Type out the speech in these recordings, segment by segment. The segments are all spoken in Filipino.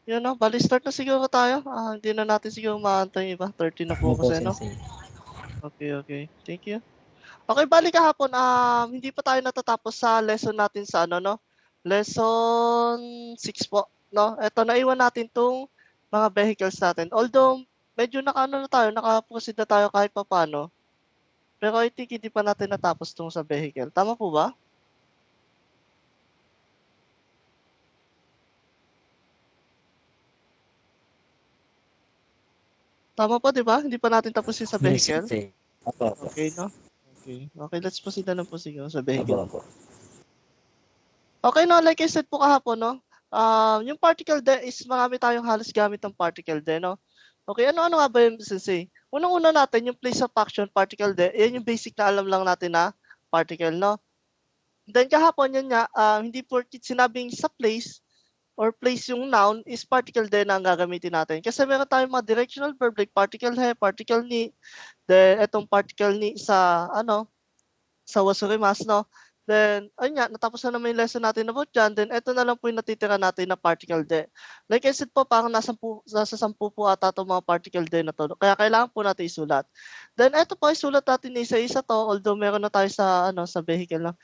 Yun 'no, bale start na siguro tayo. Hindi na natin siguro maantay yung iba, 30 na po Opo, kasi 'no? Sensei. Okay, okay. Thank you. Okay, bale kahapon, hindi pa tayo natatapos sa lesson natin sa ano 'no, lesson 6 po 'no. Eto naiwan natin 'tong mga vehicles natin. Although medyo naka-ano na tayo, naka-proceed na tayo kahit papaano, pero I think hindi pa natin natapos 'tong sa vehicle. Tama po ba? Tama po 'di ba? Hindi pa natin tapos yung sa Yes, vehicle? Sensei. Opo, opo. Okay 'no? Okay. Okay, let's proceed na lang po siguro sa Opo, vehicle. opo. Okay 'no, like I said po kahapon 'no, yung particle de is marami tayong halos gamit ng particle de 'no. Okay, ano-ano nga ba yun Sensei? Unang-una natin yung place of action particle de, yan yung basic na alam lang natin na particle 'no. Then kahapon yun nga, hindi porket sinabing sa place or place yung noun is particle de na ang gagamitin natin. Kasi meron tayong mga directional verb like particle he, particle ni, then etong particle ni sa ano, sa wasurimasu 'no. Then ayun nga, natapos na naman yung lesson natin about diyan, then eto na lang po yung natitira natin na particle de. Like I said po parang nasa 10 po ata 'tong mga particle de na 'to, kaya kailangan po natin isulat. Then eto po isulat natin isa-isa 'to, although meron na tayo sa ano, sa vehicle 'no.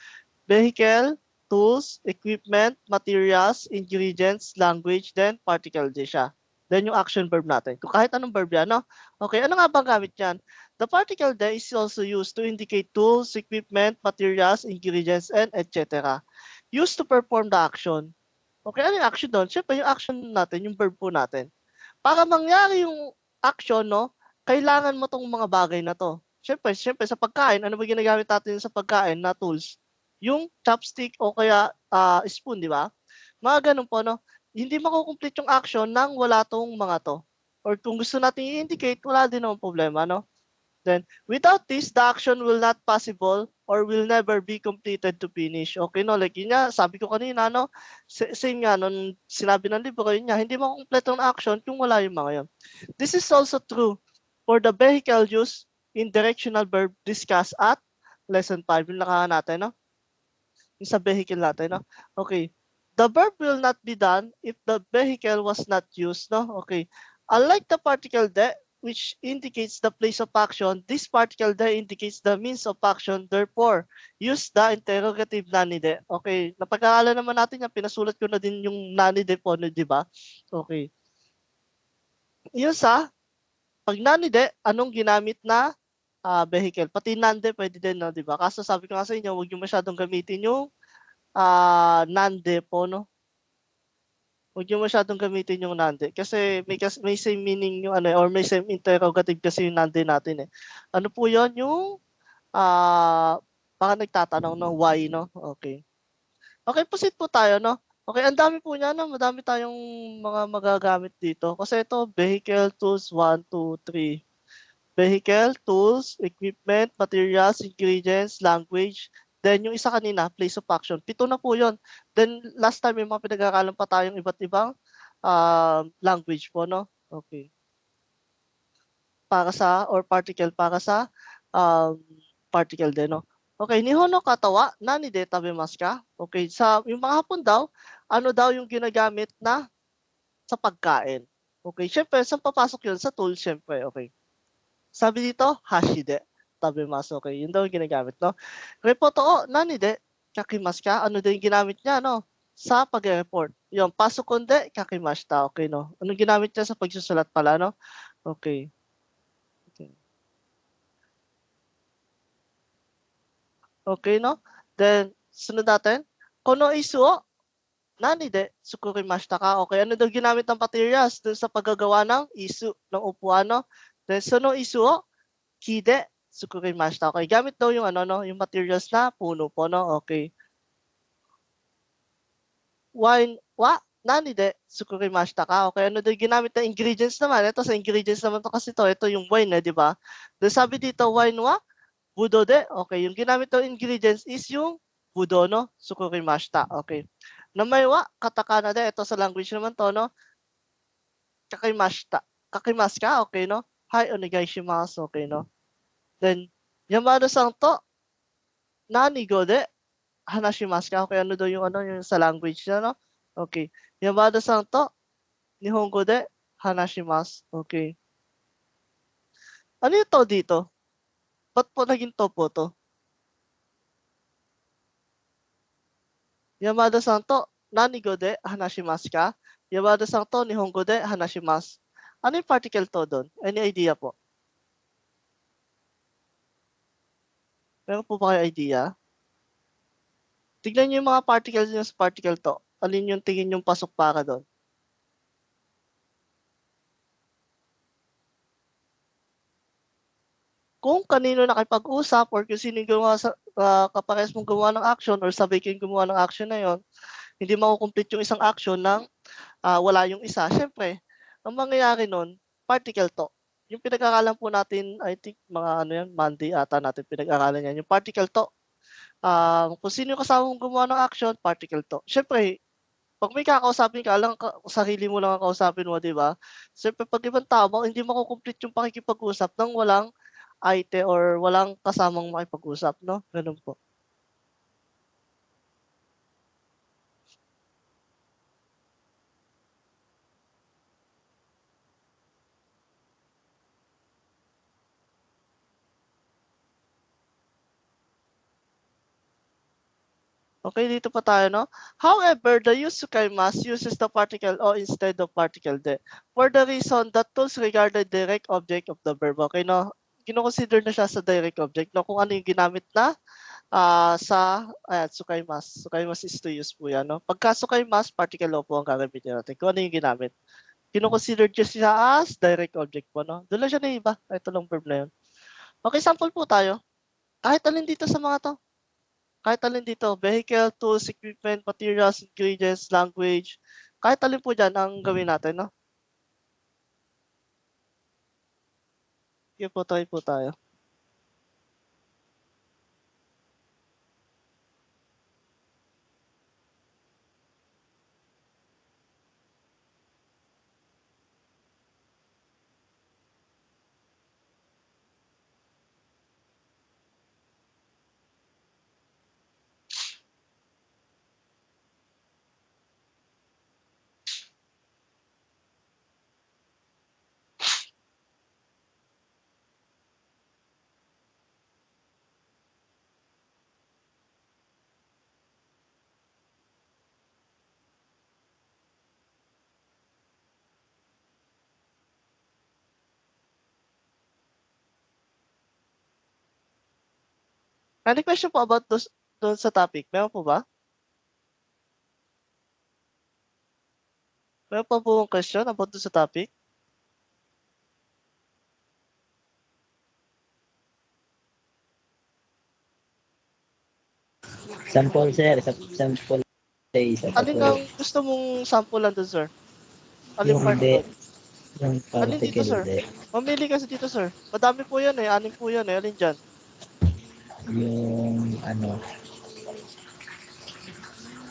Vehicle, tools, equipment, materials, ingredients, language, then particle D siya. Then yung action verb natin. Kung kahit anong verb yan, no? Okay, ano nga bang gamit yan? The particle D is also used to indicate tools, equipment, materials, ingredients, and etc. Used to perform the action. Okay, ano yung action doon? Siyempre, yung action natin, yung verb po natin. Para mangyari yung action, no, kailangan mo tong mga bagay na to. Siyempre sa pagkain, ano ba ginagamit natin sa pagkain na tools? Yung chopstick o kaya spoon, di ba? Mga ganun po, no? Hindi makukomplete yung action nang wala tong mga to. Or kung gusto natin i-indicate, wala din naman problema, no? Then, without this, the action will not possible or will never be completed to finish. Okay, no? Like yun nga, sabi ko kanina, no? Same nga, nung sinabi ng libro, yun nga, hindi makukompleto ng action kung wala yung mga yun. This is also true for the vehicle use in directional verb discussed at lesson 5. Yung nakahan natin, no? Yung sa vehicle natin, no? Okay. The verb will not be done if the vehicle was not used, no? Okay. Unlike the particle de, which indicates the place of action, this particle de indicates the means of action. Therefore, use the interrogative nani de. Okay. Napag-aaralan naman natin yan. Pinasulat ko na din yung nani de po, di ba? Okay. Yun sa, pag nani de, anong ginamit na vehicle? Pati nande pwede din, no? Di ba? Kaso sabi ko nga sa inyo, huwag nyo masyadong gamitin yung nande po 'no. Huwag niyo masyadong gamitin yung nande kasi may same meaning yung ano, or may same interrogative kasi yung nande natin, eh. Ano po yun, yung, parang nagtatanong 'no, why 'no, okey. Okey, proceed po tayo 'no. Okey, ang dami po niyan 'no, madami tayong mga magagamit dito kasi ito vehicle, tools, 1, 2, 3. Vehicle, tools, equipment, materials, ingredients, language, then yung isa kanina, place of action. 7 na po yun. Then last time may mga pinag-aaralan pa tayong iba't ibang language po 'no. Okay. Para sa or particle para sa um, particle din 'no. Okay, "Nihon no kata wa nani de tabemasu ka?" Okay, sa yung mga hapon daw, ano daw yung ginagamit na sa pagkain. Okay, siyempre saan papasok yun? Sa tool siyempre, okay. Sabi dito, hashi de tabemasu. Okay, yun daw yung ginagamit 'no. Repoto o nani de kakimasu ka? Ano daw yung ginamit niya 'no, sa pagre-report. Yung pasokon de kakimashita. Okay 'no. Anong ginamit niya sa pagsusulat pala 'no? Okay. Okay. Okay 'no. Then sunod natin, kono isu o nani de tsukurimashita ka? Okay, ano daw ginamit ng materials dun sa paggagawa ng isu, ng upuan 'no. Then sono isu o ki de tsukurimashita. Okay, gamit daw yung ano 'no, yung materials na puno po 'no. Okay. Wine wa nani de tsukurimashita ka? Okay, ano daw yung ginamit na ingredients naman? Ito sa ingredients naman 'to kasi 'to, ito yung wine, eh, 'di ba? Then sabi dito, wine wa budo de. Okay, yung ginamit daw ingredients is yung budo 'no, tsukurimashita. Okay. Namay wa katakana de, ito sa language naman 'to 'no, kakimashita. Kakimasu ka? Okay 'no. Hai onegai shimasu. Okay 'no. Then Yamada-san to nani go de hanashimasu ka? Okay, ano daw yung ano, yung sa language niya 'no. Okay. Yamada-san to Nihongo de hanashimasu. Okay. Ano yung to dito? Ba't po naging to po to? Yamada-san to nanigo de hanashimasu ka? Yamada-san to Nihongo de hanashimasu. Ano yung particle to doon? Any idea po? Meron po ba kayo idea? Tignan niyo yung mga particles niyo sa particle to. Alin yung tingin yung pasok para doon? Kung kanino nakipag-usap or kung sino yung gumawa sa kaparehas mong gumawa ng action or sabay kayong gumawa ng action na yon, hindi makukomplete yung isang action ng wala yung isa. Siyempre, ang mangyayari nun, particle to. Yung pinag-aralan po natin, I think mga ano yan, Monday ata natin pinag-aralan yan. Yung particle to. Kung sino yung kasama mong gumawa ng action, particle to. Siyempre, pag may kakausapin ka, alam ka, sarili mo lang ang kausapin mo, di ba? Siyempre, pag ibang tao, hindi makukomplete yung pakikipag-usap nang walang ite or walang kasamang makipag-usap, no? Ganun po. Okay, dito pa tayo, no? However, the use must uses the particle o instead of particle de. For the reason that tools regard the direct object of the verb. Okay, no? Kino-consider na siya sa direct object, no? Kung ano yung ginamit na sa sukaimasu. Sukaimasu is to use po yan, no? Pagka sukaimasu, particle o po ang gagamitin natin. Kung ano yung ginamit. Kino-consider siya as direct object po, no? Doon lang siya na iba. Ito lang verb na yun. Okay, sample po tayo. Kahit alin dito sa mga to. Kahit alin dito, vehicle, tools, equipment, materials, ingredients, language, kahit alin po dyan ang gawin natin, no? Sige po, try po tayo. Any question po about doon sa topic? Meron po ba? Meron pa po question about doon sa topic? Sample, sir. Sample sa isa pa Alin po. ang gusto mong sample lang doon, sir? Alin Yung part de, doon? yung Alin dito, particle sir? de, Mamili kasi dito, sir. Madami po yan eh. Anim po yan eh. Alin dyan? yung ano,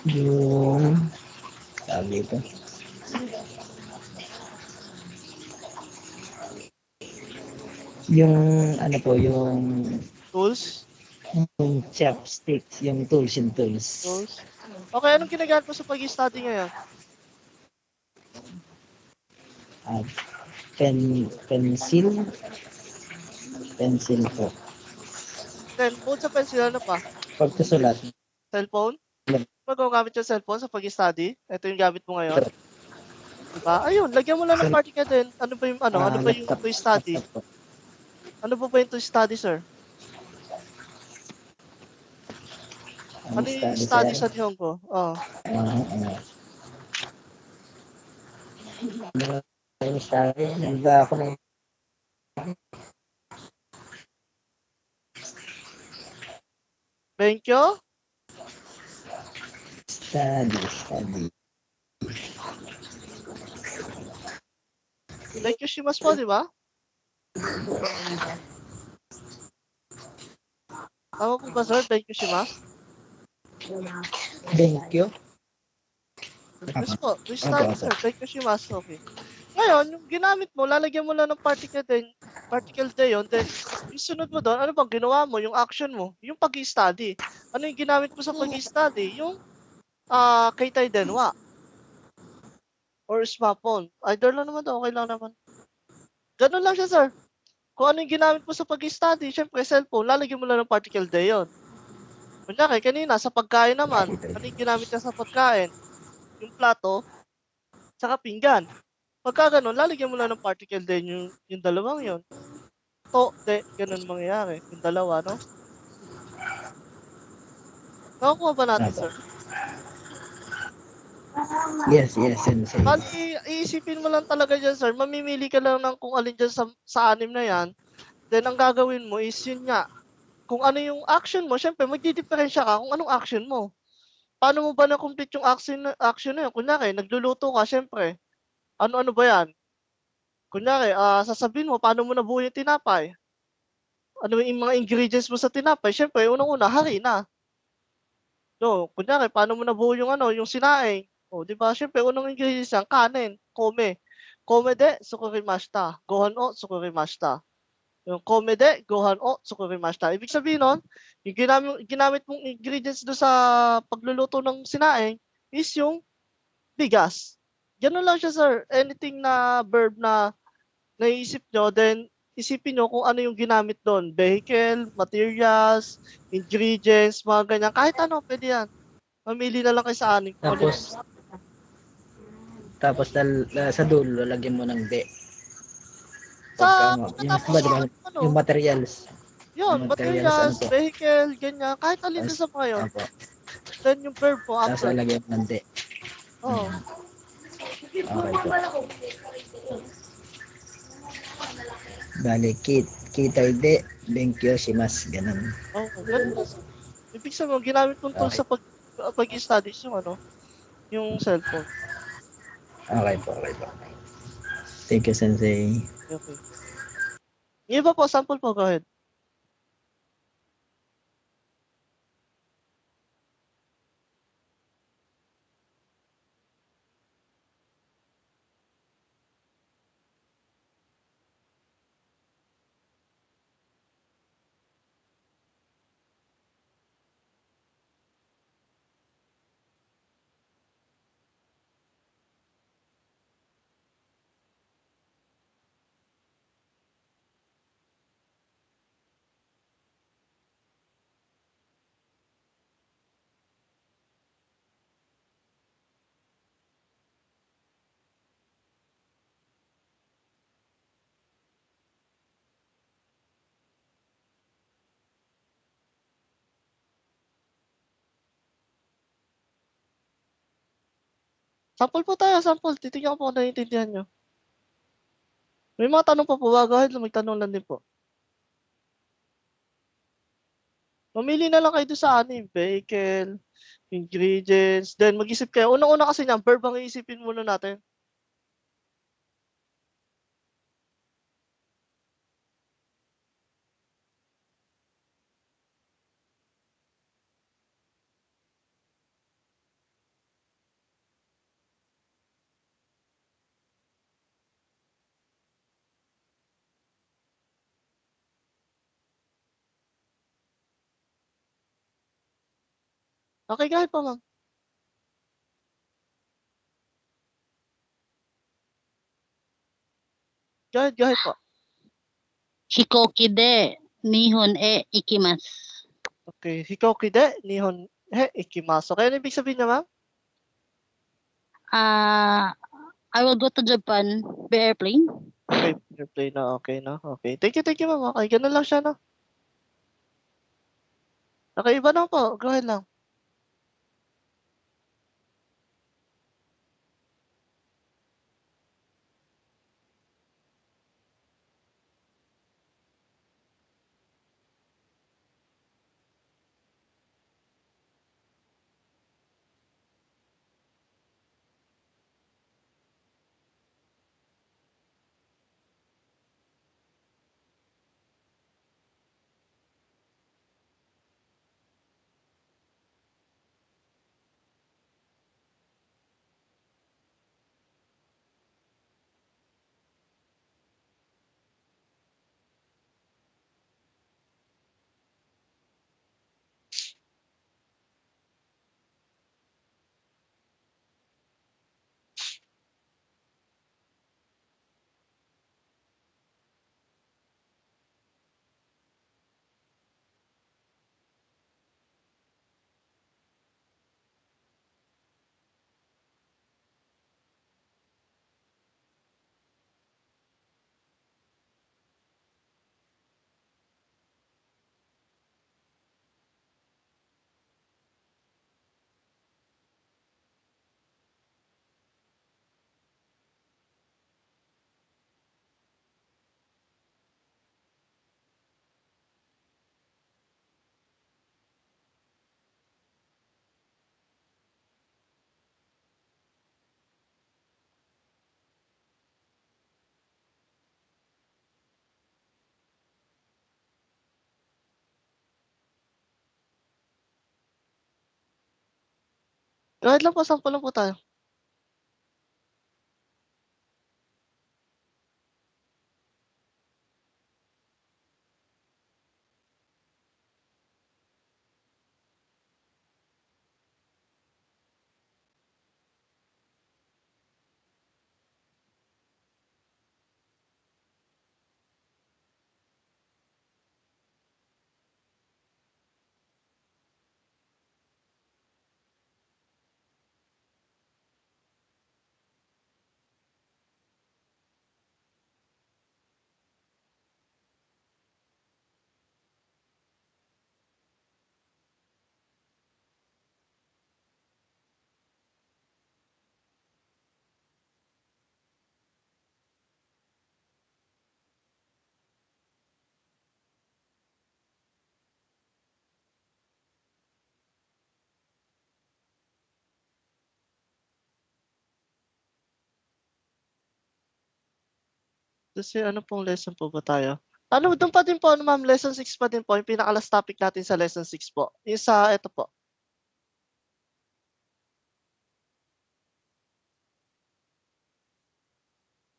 yung, sabi ko, yung ano po, Tools? yung chopsticks, yung tools, Tools? Okay, anong ginagamit mo sa pag-study ngayon? Uh, pencil po. Then, bukod sa pencil, ano pa? Pagkasulat, Cellphone? Magagamit yung cellphone sa pag-study? Ito yung gamit mo ngayon? Diba? Ayun, lagyan mo lang ng particle din. Ano ba yung ano ba yung laptop, to study? laptop po. Ano ba yung to study, sir? Ang Ano yung study, study sir. sa Nihongo? Oh. Yung study, nagba ako ng Benkyo? study. Benkyo shimasu po, di ba? Tama po ba, sir? Benkyo shimasu? Benkyo? Yes po. To study, sir. Benkyo shimasu. Okay. Ngayon, yung ginamit mo, lalagyan mo lang ng particle din. Particle din yun. Then, yung sunod mo doon, ano bang ginawa mo? Yung action mo. Yung pag-study. Ano yung ginamit mo sa pag-study? Yung keitai denwa. or smartphone. Either lang naman daw, okay lang naman. Ganun lang siya, sir. Kung ano yung ginamit mo sa pag-study, syempre cellphone, lalagyan mo lang ng particle day yun. Kunyari, kanina, sa pagkain naman, ano yung ginamit niya sa pagkain? Yung plato, saka pinggan. Pagka ganun, lalagyan mo lang ng particle day yung dalawang yun. Ganun mangyayari. Yung dalawa, no? Nakukuha ba natin, Opo. sir? Yes, sensei. Bali, iisipin mo lang talaga dyan, sir. Mamimili ka lang ng kung alin dyan sa anim na yan. Then, ang gagawin mo is yun nga. Kung ano yung action mo, syempre, magdidiferensya ka kung anong action mo. Paano mo ba na-complete yung action na yun? Kunyari, nagluluto ka, syempre. Ano-ano ba yan? Kunyari, sasabihin mo, paano mo nabuo yung tinapay? Ano yung mga ingredients mo sa tinapay? Syempre, unang-una, harina. No, kunyari, paano mo nabuo yung yung sinaing? O, di ba? Syempre, unang ingredients yan, kanin, kome. Kome de, sukurimashita. Gohan o, sukurimashita. Yung kome de, gohan o, sukurimashita. Ibig sabihin nun, yung ginamit mong ingredients do sa pagluluto ng sinaing is yung bigas. Ganun lang siya, sir. Anything na verb na naisip nyo, then isipin nyo kung ano yung ginamit doon. Vehicle, materials, ingredients, mga ganyan. Kahit ano, pwede yan. Mamili na lang kayo sa anin kung alin. Tapos sa dulo, lagyan mo ng de. Pagka Sa ano, yung, pagkatapos diba, diba, yung materials. yun, Yung materials, ano materials, po. vehicle, ganyan. Kahit alin Tapos, doon sa mga yun. opo. Then yung verb mo Tapos after. lalagyan mo ng de. Oh, Okay po. Bali, kitay de, benkyo shimasu. Ganun. oh, ganun lang. Ibig sabihin, ginamit mong tool Okay. sa pag-studies yung yung cellphone. Okay po, okay po. Thank you, Sensei. Okay. Yung iba po, sample po, go ahead. Sample po tayo, sample. Titignan ko po kung naiintindihan nyo. May mga tanong pa po ba? Go ahead, may tanong lang din po. Mamili na lang kayo doon sa anim. Vehicle, ingredients, then mag-isip kayo. Unang-una kasi niyan, verb ang iisipin muna natin. Okay, go ahead po, ma'am. Go ahead po. Hikoki de nihon e ikimasu. Okay, hikoki de, nihon, ikimasu. Okay, ano ibig sabihin niya, ma'am? I will go to Japan by airplane. Okay, replay na, okay na. Okay, thank you, ma'am. Okay, ganun lang siya, no? Okay, iba na po. Go ahead lang. Kahit lang po, sample lang po tayo. Kasi ano pong lesson po ba tayo? Ano, doon pa din po, ano ma'am, lesson 6 pa din po, yung pinaka-last topic natin sa lesson 6 po. Yung sa, ito po.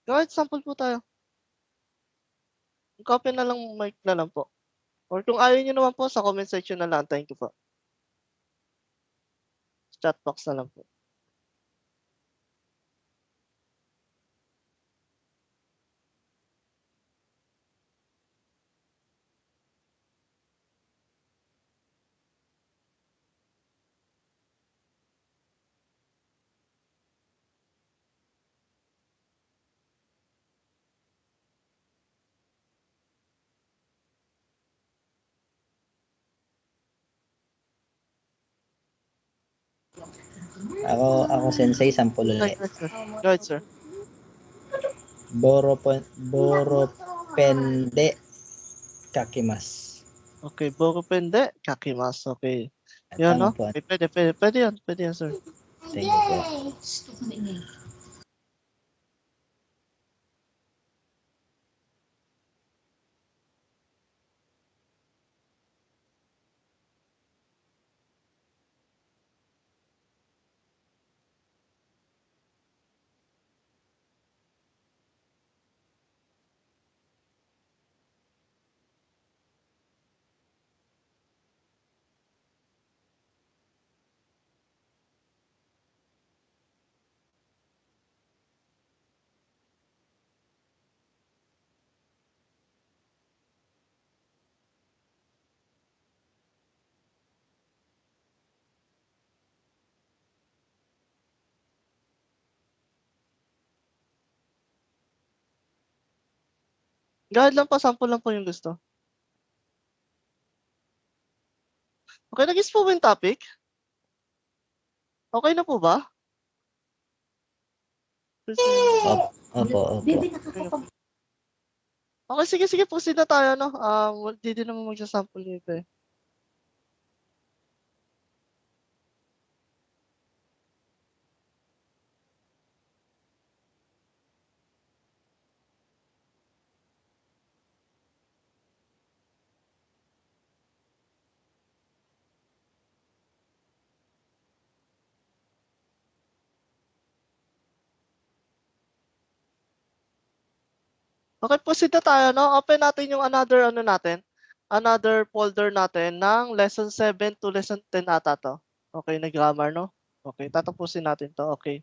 Kahit sample po tayo. Copy na lang, mic na lang po. Or kung ayaw nyo naman po, sa comment section na lang. Thank you po. Chat box na lang po. Ako sensei, sample Go ulit. ahead, sir. Go ahead, sir. Boropende kakimasu. Okay, Bokupende, Kakimasu. Okay. Yun, Tama no? po. Okay, pwede yan. Pwede yan, sir. Thank you po. Go ahead lang po, sample lang po yung gusto. Okay, nag-is po ba yung topic? Okay na po ba? Opo. Okay, sige, proceed na tayo, no? Di din naman magsasample nito eh. Okay, proceed na tayo, no? Open natin yung another, ano natin, another folder natin ng lesson 7 to lesson 10 ata to. Okay, na grammar, no? Okay, tatapusin natin to. Okay.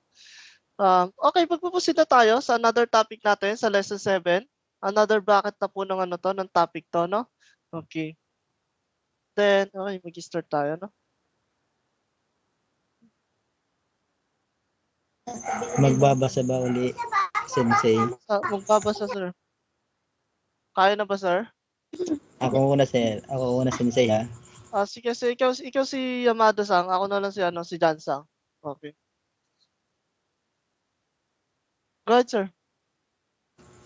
Okay, magpuproceed na tayo sa another topic natin sa lesson 7. Another bracket na po ng ano to, ng topic to, no? Okay. Then, okay, mag-start tayo, no? Magbabasa ba uli, sensei? Magbabasa, sir. Kaya na ba, sir? Ako una, sensei, ha? Sige, ikaw si Yamada-san, ako na lang si ano, si Jan-san. Okay. Go ahead, sir.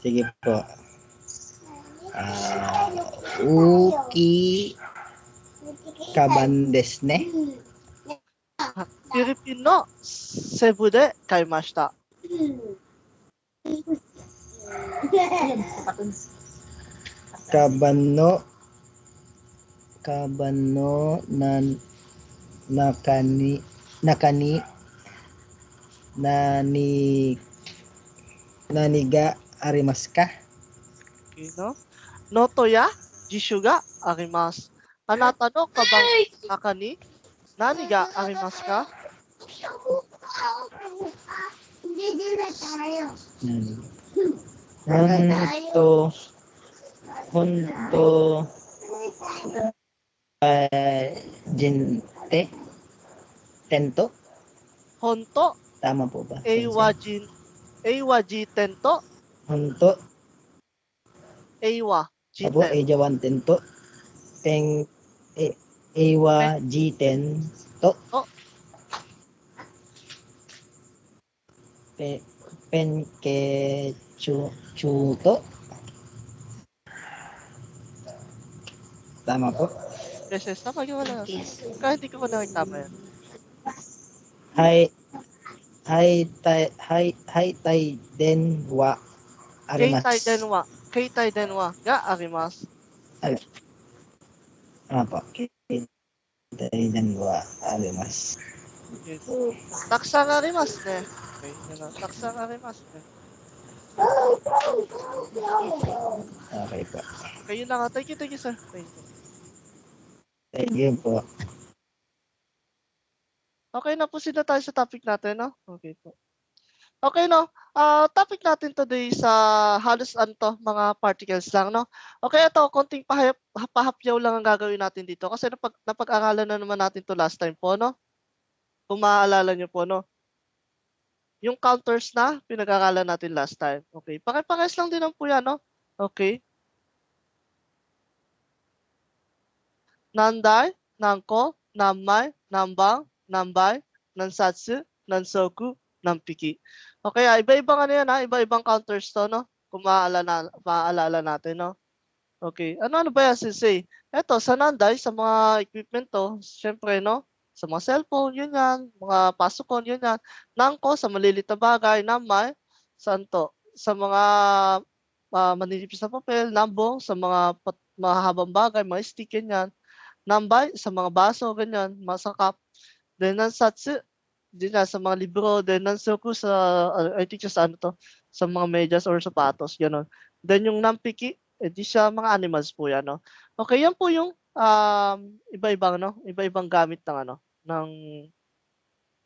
Sige po. Uki kaban desu ne. Filipino, Cebu de kaimashita. Kaban no nakani nani naniga arimasu ka? Okay, no? Noto ya jishu ga arimasu. Anata no kabang naka ni nani ga arimasu ka? Honto, honto, jinte, tento? Honto Tama po ba, eiwa sensei? jiten to Honto, eiwa abo, jiten. ejawan tento, teng, ewa, jiten, to, Oh, pen, ke, chuto. Tama po. beses tama yung wala. Kahit hindi ko na tama yan. Hai, hai, tai, den, wa, arimasu. Keitai denwa ga arimasu. Ano po? Tai, den, wa, arimasu. Okay. Taksa nga arimasu ne. Okay, yun na. Taksa nga arimasu ne. Okay po. Okay, yun lang. Thank you, sir. Thank you. Thank you po. Okay, napusin na tayo sa topic natin, no? Okay po. Okay, no? Topic natin today sa halos mga particles lang, no? Okay, ito, konting pahapyaw lang ang gagawin natin dito kasi napag-aralan na naman natin to last time po, no? Kung maaalala nyo po, no? Yung counters na pinag-aralan natin last time. Okay, pare-pares lang din ang po yan, no? Okay. Nandai, nanko, nammai, nambang, nambay, nansatsu, nansoku, nampiki. Okay, iba-ibang ano yan ha, iba-ibang counters to, no? Kung maaalala natin, no? Okay, ano ba yan, sensei? Eto, sa Nandai, sa mga equipment to, syempre, no? Sa mga cellphone, yun yan. Mga pasokon, yun yan. Nangko, sa malilit na bagay. Nammai, saan to? Sa mga maninipis na papel. Nambong, sa mga mahabang bagay, mga stick, yan. Nambay, sa mga baso, ganyan, masakap. Then, nansatsu, din na, sa mga libro. Then, nansoku, sa, I think sa ano to, sa mga medyas or sapatos, gano'n. Then, yung nampiki, di siya mga animals po yan, no? Okay, yan po yung iba-ibang, no? Iba-ibang gamit ng, ano,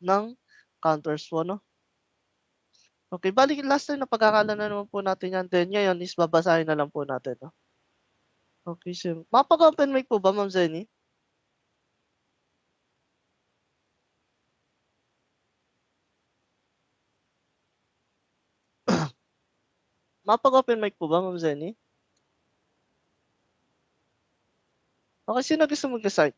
ng counters po, no? Okay, bali last time napag-aralan na naman po natin yan. Then, ngayon is babasahin na lang po natin, no? Okay, so, mapag-open mic po ba, Ma'am Zenny? Mapag-open mic po ba, Ma'am Zenny? Okay, sino gusto mag-start?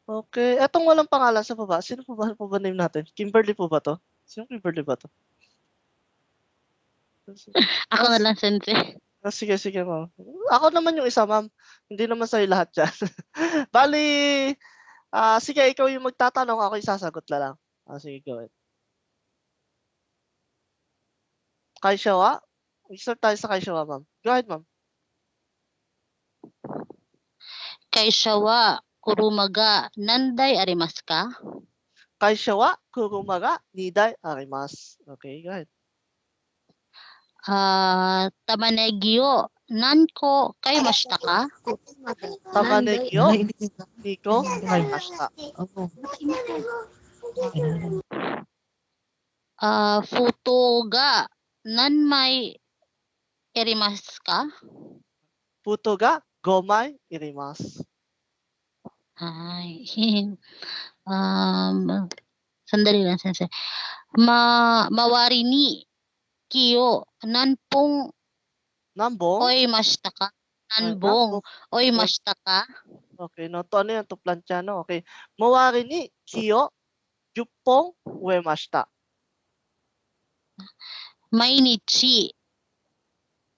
Okay, etong walang pangalan sa baba, sino po ba name natin? Kimberly po ba 'to? Sinong Kimberly ba 'to? Ako na lang, sensei. Sige ma'am. Ako naman yung isa ma'am, hindi naman sa'yo lahat yan. Bale, sige ikaw yung magtatanong, ako yung sasagot na lang. Sige go ahead. Kaishawa? Mag-start tayo sa Kaishawa ma'am. Go ahead ma'am. Kaishawa, kurumaga, nandai arimasu ka? Kaishawa, kurumaga, nidai, arimasu. Okay, go ahead. Tamanegyo, nanko kaimashita ka? Tamanegyo, niko, kaimashita. Futo ga, nanmai arimasu ka? Puto ga, gomai, irimasu. Ay, sandali lang, sensei. Mawari ni kiyo, nanpong Nambong? oimashita ka? Nanbong Nambong. oimashita ka? Okay, no, to ano yan, to plancha, no? Okay. Mawari ni kiyo, juppong, uemashita. Mainichi,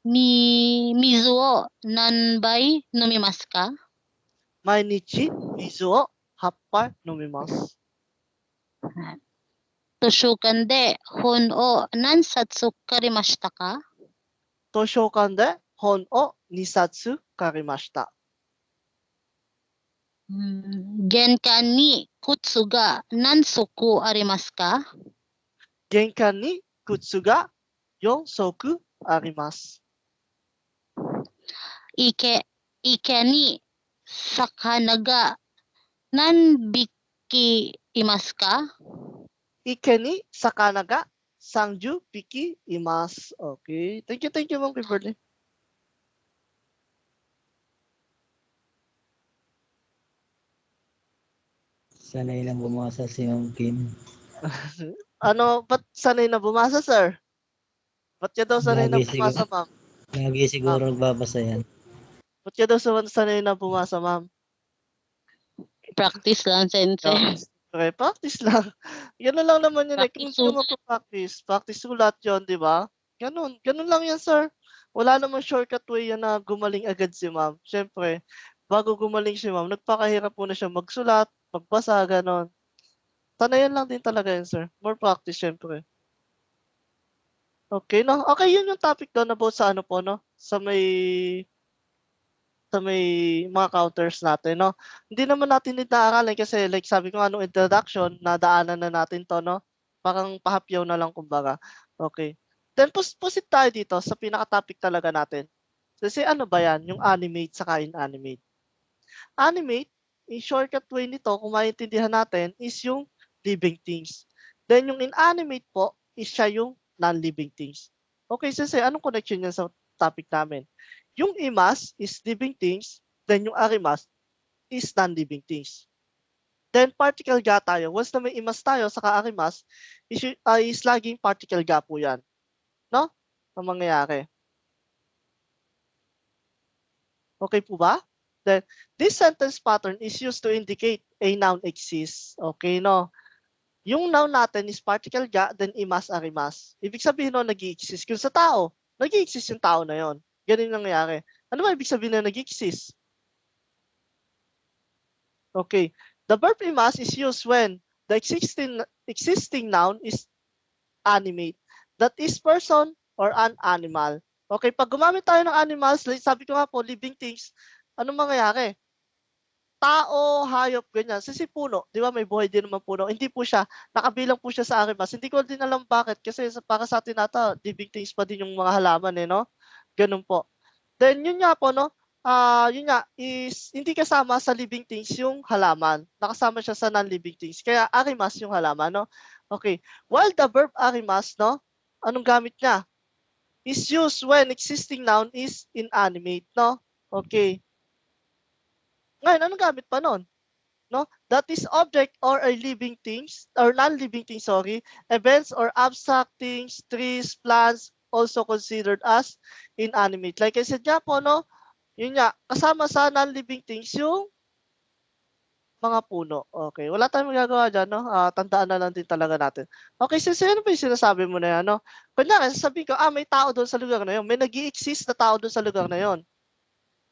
Mizuo nanbai nomimasu ka? Mainichi mizuo happa nomimasu. Toshokan de hon o nansatsu karimashita ka? Toshokan de hon o nisatsu karimashita. Genkan ni kutsu ga nansoku arimasu ka? Genkan ni kutsu ga 4足あります。Ike ni sakana ga nanbiki imasu ka? Ike ni sakana ga 30 匹います。Okay. Thank you, Ma'am Kimberly. Sanay lang bumasa si Ma'am Kim. Ba't sanay na bumasa, sir? Ba't ka daw sanay na Lagi bumasa, siguro, ma'am? lagi siguro nagbabasa yan. Ba't ka daw sanay na bumasa, ma'am? Practice lang, sensei. Okay, practice lang. Ganun lang naman yun. Kung Practice hindi mo practice sulat yun, di ba? Ganun lang yan, sir. Wala namang shortcut way yan na gumaling agad si ma'am. Siyempre, bago gumaling si ma'am, nagpakahirap muna siya magsulat, magbasa, ganun. Sanayan lang din talaga yun, sir. More practice, siyempre. Okay, no? Okay, yun yung topic doon about sa ano po, no? Sa may mga counters natin, no? Hindi naman natin naaaralan kasi like sabi ko nga nung introduction, nadaanan na natin to, no? Parang pahapyaw na lang kumbaga. Okay. Then proceed tayo dito sa pinaka-topic talaga natin. Kasi ano ba yan? Yung animate saka inanimate. Animate, in shortcut way nito, kung maintindihan natin, is yung living things. Then yung inanimate po, is siya yung non-living things. Okay, Sensei, anong connection yan sa topic namin? Yung imas is living things, then yung arimas is non-living things. Then particle ga tayo. Once na may imas tayo saka arimas, is laging particle ga po yan. No? Ang mangyayari. Okay po ba? Then, this sentence pattern is used to indicate a noun exists. Okay, no? Yung noun natin is particle ga, then imas, arimas. Ibig sabihin no, nag-i-exist. Kung sa tao, nag-i-exist yung tao na yon. Ganun yung nangyayari. Ano ba ibig sabihin na nag-i-exist? Okay. The verb imas is used when the existing noun is animate. That is person or an animal. Okay, pag gumamit tayo ng animals, sabi ko nga po, living things, anong mangyayari? Tao, hayop, ganyan. Si puno, di ba may buhay din naman puno. Hindi po siya, nakabilang po siya sa arimas. Hindi ko din alam bakit kasi para sa atin nata, living things pa din yung mga halaman eh, no? Ganun po. Then yun nga po, no? Yun nga, is hindi kasama sa living things yung halaman. Nakasama siya sa non-living things. Kaya arimas yung halaman, no? Okay. While the verb arimas, no? Anong gamit niya? Is used when existing noun is inanimate, no? Okay. Ngayon, anong gamit pa nun? No? That is object or a living things, or non-living things, sorry, events or abstract things, trees, plants, also considered as inanimate. Like I said nga po, no? Yun nga, kasama sa non-living things yung mga puno. Okay, wala tayong magagawa dyan, no? Tandaan na lang din talaga natin. Okay, so ano ba yung sinasabi mo na yan, no? Kunyari, sasabihin ko, may tao doon sa lugar na yun. May nag-i-exist na tao doon sa lugar na yun.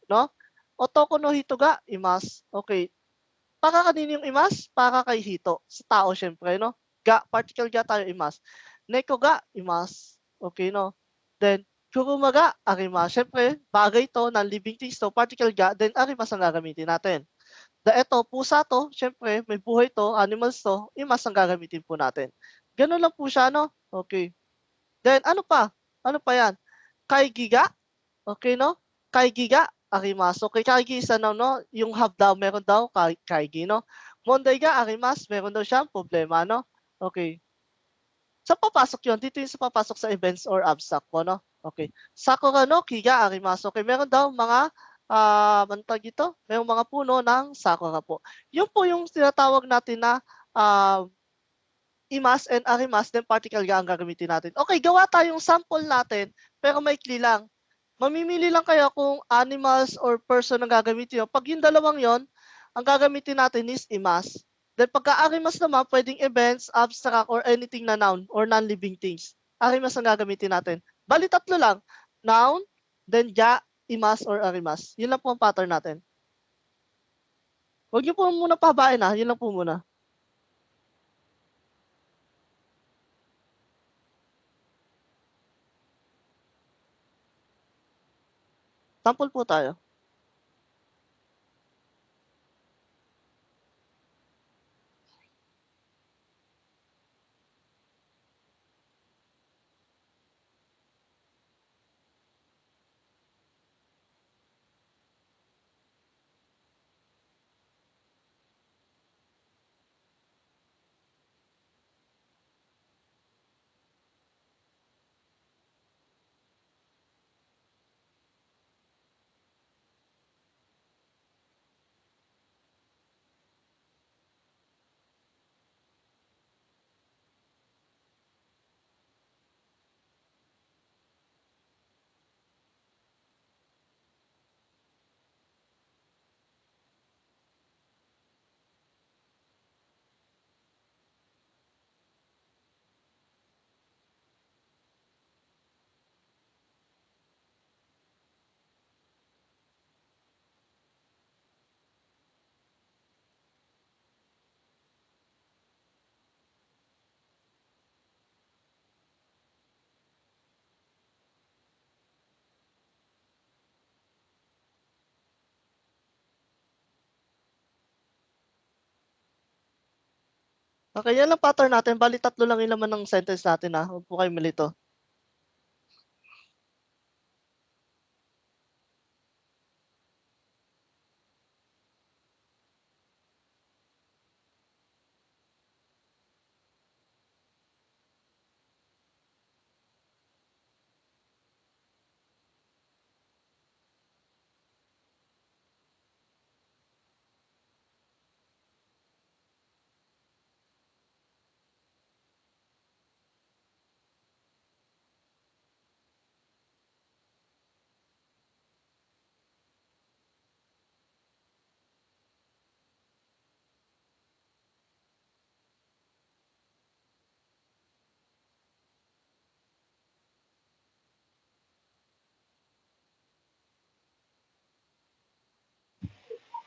No? Otoko no hito ga imas. Okay. Para kanino yung imas? Para kay hito. Sa tao, syempre, no? Ga, particle ga tayo imas. Neko ga imas. Okay, no? Then, kuruma ga arimas. Syempre, bagay to, non-living things to, particle ga, then arimas ang gagamitin natin. Eto, pusa to, syempre, may buhay to, animals to, imas ang gagamitin po natin. Ganun lang po siya, no? Okay. Then, ano pa? Ano pa yan? Kay giga. Okay, no? Kay giga arimasu. Okay, kaigi isa na, no? Yung have daw, meron daw kaigi, no? Monday ga arimas, meron daw siyang problema, no? Okay. Sa papasok yun, dito yung sa papasok sa events or abstract po, no? Okay. Sakura no kiga arimasu. Okay, meron daw mga mantag ito, merong mga puno ng sakura po. Yun po yung tinatawag natin na imas and arimas, then particle ga ang gagamitin natin. Okay, gawa tayong sample natin, pero maikli lang. Mamimili lang kayo kung animals or person ang gagamitin nyo. Pag yung dalawang yon, ang gagamitin natin is imas. Then pagka arimas naman, pwedeng events, abstract, or anything na noun or non-living things. Arimas ang gagamitin natin. Bali tatlo lang. Noun, then ga, imas, or arimas. Yun lang po ang pattern natin. Huwag niyo po muna pabain ha. Yun lang po muna. Sample po tayo. Okay, yan ang pattern natin. Bali, 3 lang yung laman ng sentence natin ha. Huwag po kayo malito.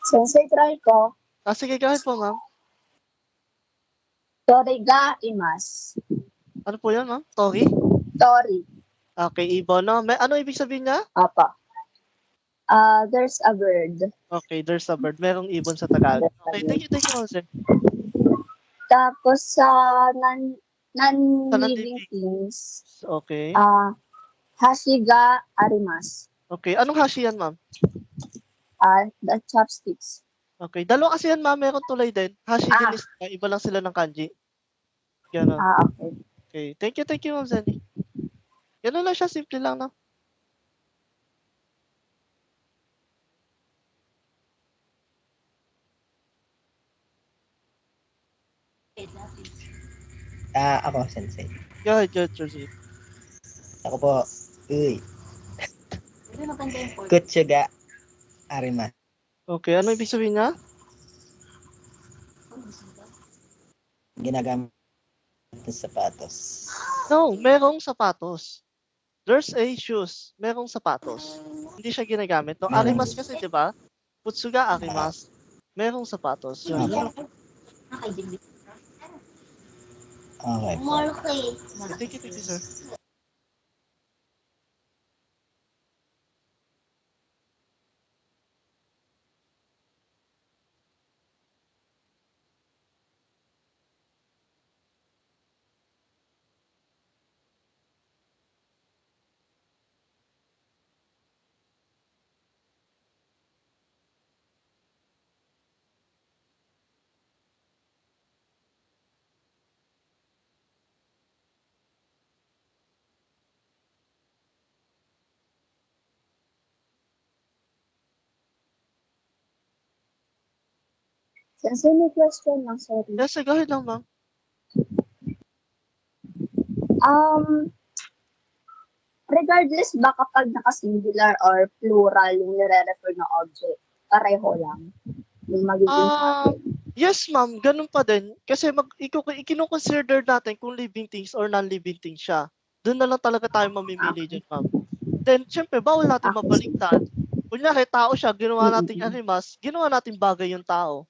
Sensei, try ko. Sige, go ahead po, ma'am. Tori ga imas. Ano po yan, ma'am? Tori? Tori. Okay, ibon, no? Ano ibig sabihin niya? Apa. There's a bird. Okay, there's a bird. Merong ibon sa Tagalog. Okay, thank you, ma'am, sir. Tapos sa Sa non-living non-living. things, Okay. hashi ga arimas. Okay, anong hashi yan, ma'am? The chopsticks. Okay, dalawa kasi yan, ma'am. Meron tulay din. Hashi din is iba lang sila ng kanji. Ganun. Okay. Okay, thank you, ma'am Zenny. Ganun lang siya, simple lang, no? Ako, Sensei. Go ahead, Georgie. Ako po, Kutsuga Arima. Okay, ano ibig sabihin niya? Ginagamit ng sapatos. No, merong sapatos. There's a shoes. Merong sapatos. Hindi siya ginagamit. No, arimas kasi, di ba? Kutsuga arimas. Merong sapatos. Yun. Okay po. Thank you, sir. Sensei, may question lang, sorry. Yes, sir, go ahead lang, ma'am. Regardless ba kapag naka-singular or plural yung nire-refer na object, pareho lang yung magiging pattern. Yes, ma'am. Ganun pa din. Kasi i-consider natin kung living things or non-living things siya. Doon na lang talaga tayo mamimili dyan, ma'am. Then, syempre, bawal natin Okay. mabaliktad. Kunyari, tao siya, ginawa nating Mm-mm. arimas, ginawa nating bagay yung tao.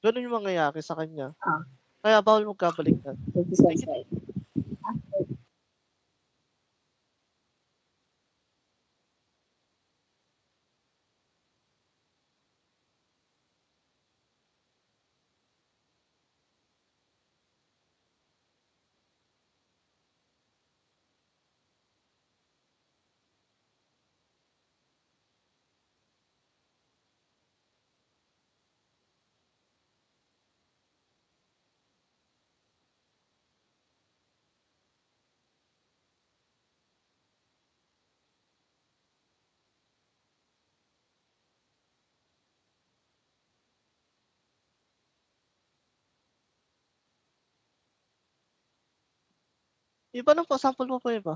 Ganun yung mangyayari sa kanya. Ah. Kaya bawal magkabaliktad. Thank you, Thank you. Sensei. Okay. Iba na po, sample mo po iba.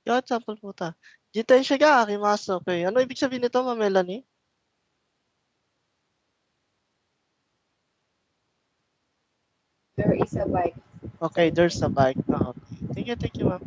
Yan, sample po ta. Jitensya ga, akimasu. Okay. Ano ibig sabihin nito, Ma'am Melanie? There is a bike. Okay, there's a bike. Ah, okay. Thank you, ma'am.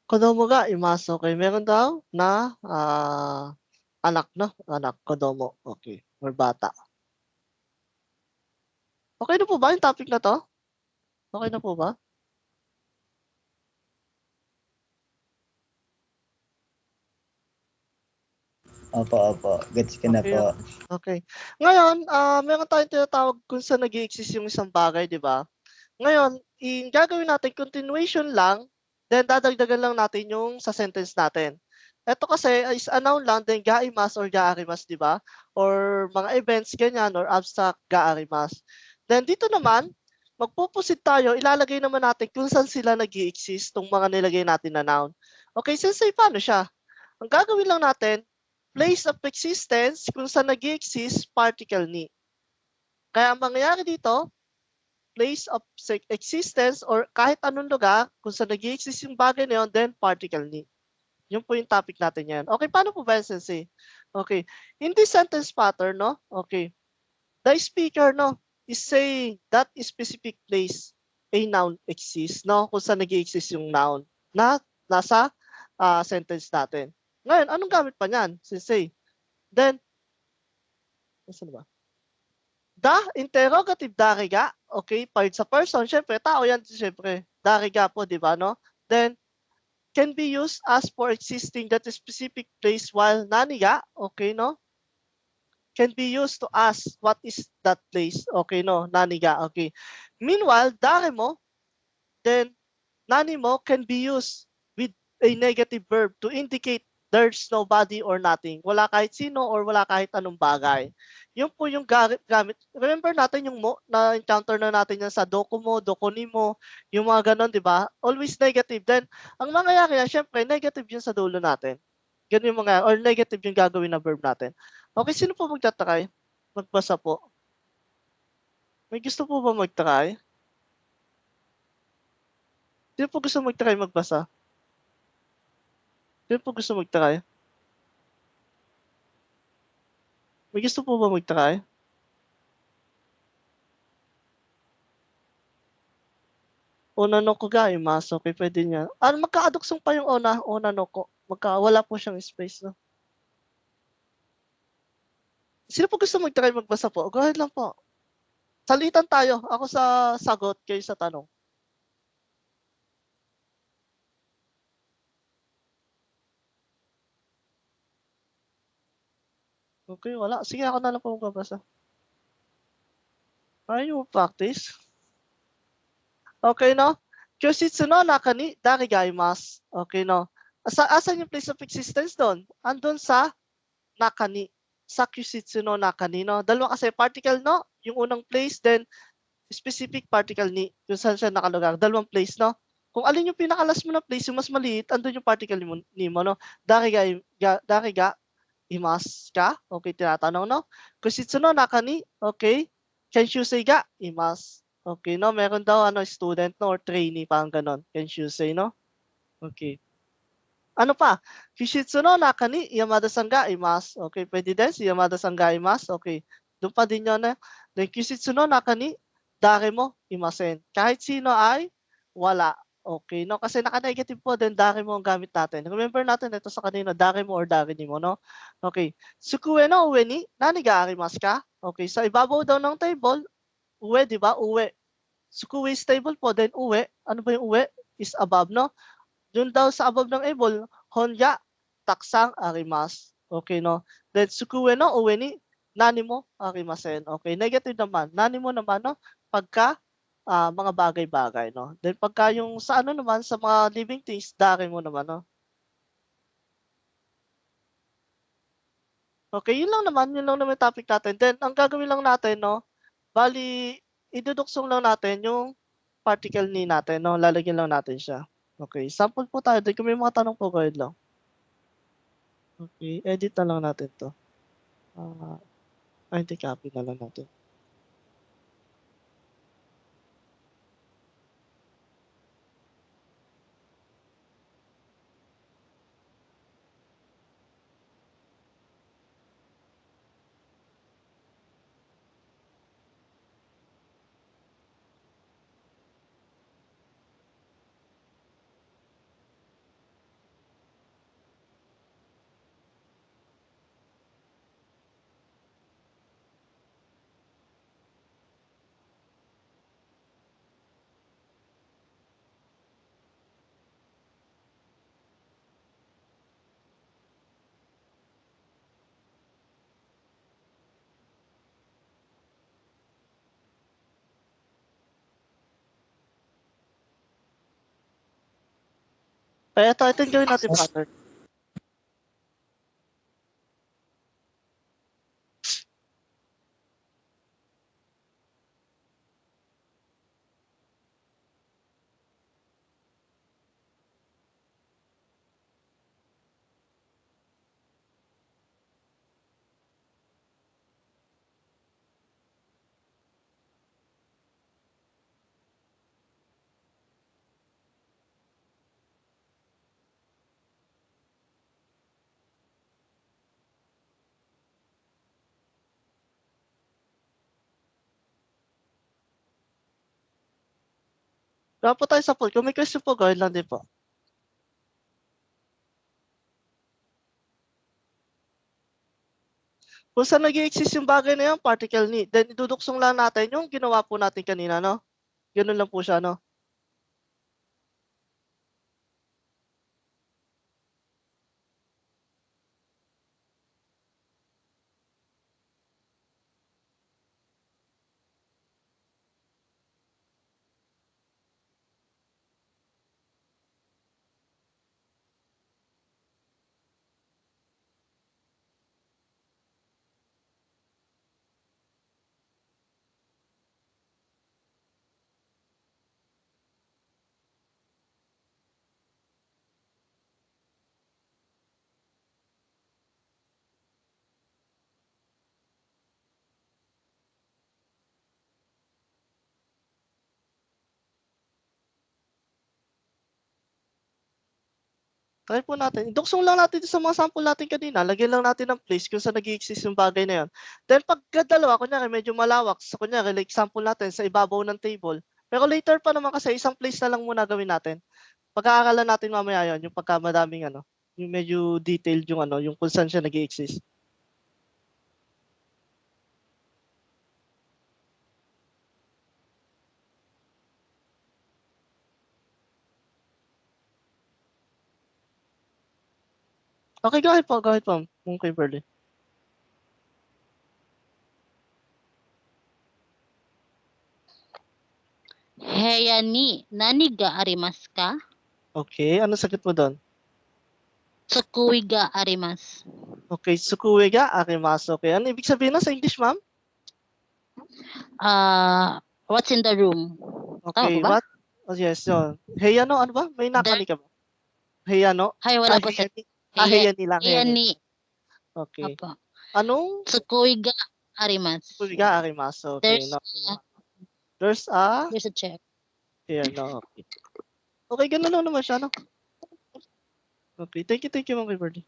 Kodomo ga imasu. Okay. Meron daw na anak, no? Anak, kodomo. Okay. Or bata. Okay na po ba yung topic na to? Okay na po ba? Opo. Gets ko na Okay, po. Okay. Ngayon, meron tayong tinatawag kung saan nag-i-exist yung isang bagay, di ba? Ngayon, gagawin natin continuation lang Then dadagdagan lang natin yung sa sentence natin. Ito kasi is a noun lang, then gaimas or gaarimas, di ba? Or mga events, ganyan, or abstract gaarimas. Then dito naman, magpupusit tayo, ilalagay naman natin kung saan sila nag-i-exist, tong mga nilagay natin na noun. Okay, sensei, paano siya? Ang gagawin lang natin, place of existence, kung saan nag-i-exist, particle ni. Kaya ang mangyayari dito, place of existence or kahit anong lugar, kung saan nag-i-exist yung bagay na yun, then particle ni. Yun po yung topic natin yan. Okay, paano po ba yan, sensei? Okay, in this sentence pattern, no? Okay, the speaker, no, is saying that specific place a noun exists, no? Kung saan nag-i-exist yung noun na nasa sentence natin. Ngayon, anong gamit pa niyan, sensei? Then, saan ba? The interrogative dariga, okay, part sa person, syempre, tao yan, syempre. Dariga po, di ba, no? Then, can be used as for existing that specific place while naniga, okay, no? Can be used to ask what is that place, okay, no? Naniga, okay. Meanwhile, dare mo, then nani mo can be used with a negative verb to indicate there's nobody or nothing. Wala kahit sino or wala kahit anong bagay. Yun po yung gamit. Remember natin yung mo, na-encounter na natin yan sa doku mo, dokoni mo, yung mga ganon, di ba? Always negative. Then, ang mangyayari yan, syempre, negative yun sa dulo natin. Ganun yung mga, or negative yung gagawin na verb natin. Okay, sino po magtatry? Magbasa po. May gusto po ba mag-try? Sino po gusto mag-try magbasa? Sino po gusto mag-try? May gusto po ba mag-try? Ona no ko ga imasu. Okay, pwede niya. Magkaaduksong pa yung ona no ko. Wala po siyang space, no? Sino po gusto mag-try magbasa po? Go ahead lang po. Salitan tayo. Ako sa sagot, kayo sa tanong. Okay, wala. Sige, ako na lang po magbabasa. Are you practice? Okay, no? Kyositsu no naka ni darigaimasu. Okay, no? Asan yung place of existence doon? Andun sa naka ni. Sa kyositsu no naka ni, no? Dalawa kasi particle, no? Yung unang place, then specific particle ni. Kung saan siya nakalugar. Dalawang place, no? Kung alin yung pinakalas mo na place, yung mas maliit, andun yung particle ni mo, no? Dariga imasu ka? Okay, tinatanong, no? Kyositsu no naka ni. Okay. Kenshusei ga imasu. Okay, no? Meron daw student, no? Or trainee, parang ganon. Kenshusei, no? Okay. Ano pa? Kishitsu no naka ni Yamada-san ga imasu. Okay, pwede din si Yamada-san ga imasu. Okay. Doon pa din yun, eh. Then, kishitsu no naka ni dare mo imasen. Kahit sino ay wala. Okay, no? Kasi naka-negative po, then dare mo ang gamit natin. Remember natin ito sa kanina, dare mo or dare ni mo, no? Okay. Sukue no ue ni nani ga arimasu ka? Okay, sa ibabaw daw ng table, uwe, di ba? Uwe. Sukue is table po, then uwe. Ano ba yung uwe? Is above, no? Doon daw sa above ng able, honya, taksang arimasu. Okay, no? Then, sukue no uwe ni nani mo arimasen. Okay, negative naman. Nani mo naman, no? Pagka mga bagay-bagay, no? Then, pagka yung sa ano naman, sa mga living things, dare mo naman, no? Okay, yun lang naman yung topic natin. Then, ang gagawin lang natin, no? Bali, iduduksong lang natin yung particle ni natin, no? Lalagyan lang natin siya. Okay, sample po tayo. Kung may mga tanong po, go ahead lang. Okay, edit na lang natin to. Hindi, copy na lang natin. Kaya ito yung gawin natin pattern. Kaya po tayo sa poll. Kung may question po, gawin lang din po. Kung saan nag-i-exist yung bagay na yun, particle ni. Then iduduksong lang natin yung ginawa po natin kanina, no? Ganun lang po siya, no? Try po natin. Iduksong lang natin sa mga sample natin kanina. Lagyan lang natin ng place kung saan nag-i-exist yung bagay na yun. Then pagka dalawa, kunyari medyo malawak, so kunyari like example natin sa ibabaw ng table. Pero later pa naman kasi isang place na lang muna gawin natin. Pag-aaralan natin mamaya yun, yung pagka madaming ano, yung medyo detailed yung ano, yung kung saan siya nag-i-exist. Okay, go ahead po, Ma'am Kimberly. Heya ni nani ga arimasu ka? Okay, ano sagot mo doon? Tsukui ga arimasu. Okay, sukue ga arimasu. Okay, ano ibig sabihin na sa English, ma'am? What's in the room? Okay, Tama ba? what? Oh, yes, yun. Hey, ano ba? May nakani ka ba? Hey, ano? Hay, wala po sa Heyani. Heyani lang, Heya heyani. ni. Okay. Opo. Anong Tsukui ga arimasu. sukue ga arimasu? Okay, There's, no. There's a, there's a chair. here, no. Okay. Okay, ganun lang naman siya, no? Okay, thank you, Ma'am Kimberly.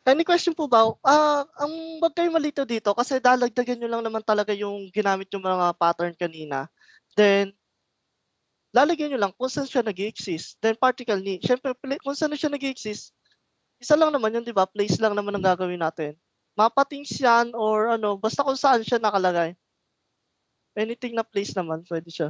Any question po ba? Ang wag kayong malito dito kasi dadagdagan nyo lang naman talaga yung ginamit yung mga pattern kanina. Then, lalagyan nyo lang kung saan siya nag-i-exist. Then, particle ni. Siyempre, kung saan siya nag-i-exist, isa lang naman yun, di ba? Place lang naman ang gagawin natin. Mapa-things yan or ano, basta kung saan siya nakalagay. Anything na place naman, pwede siya.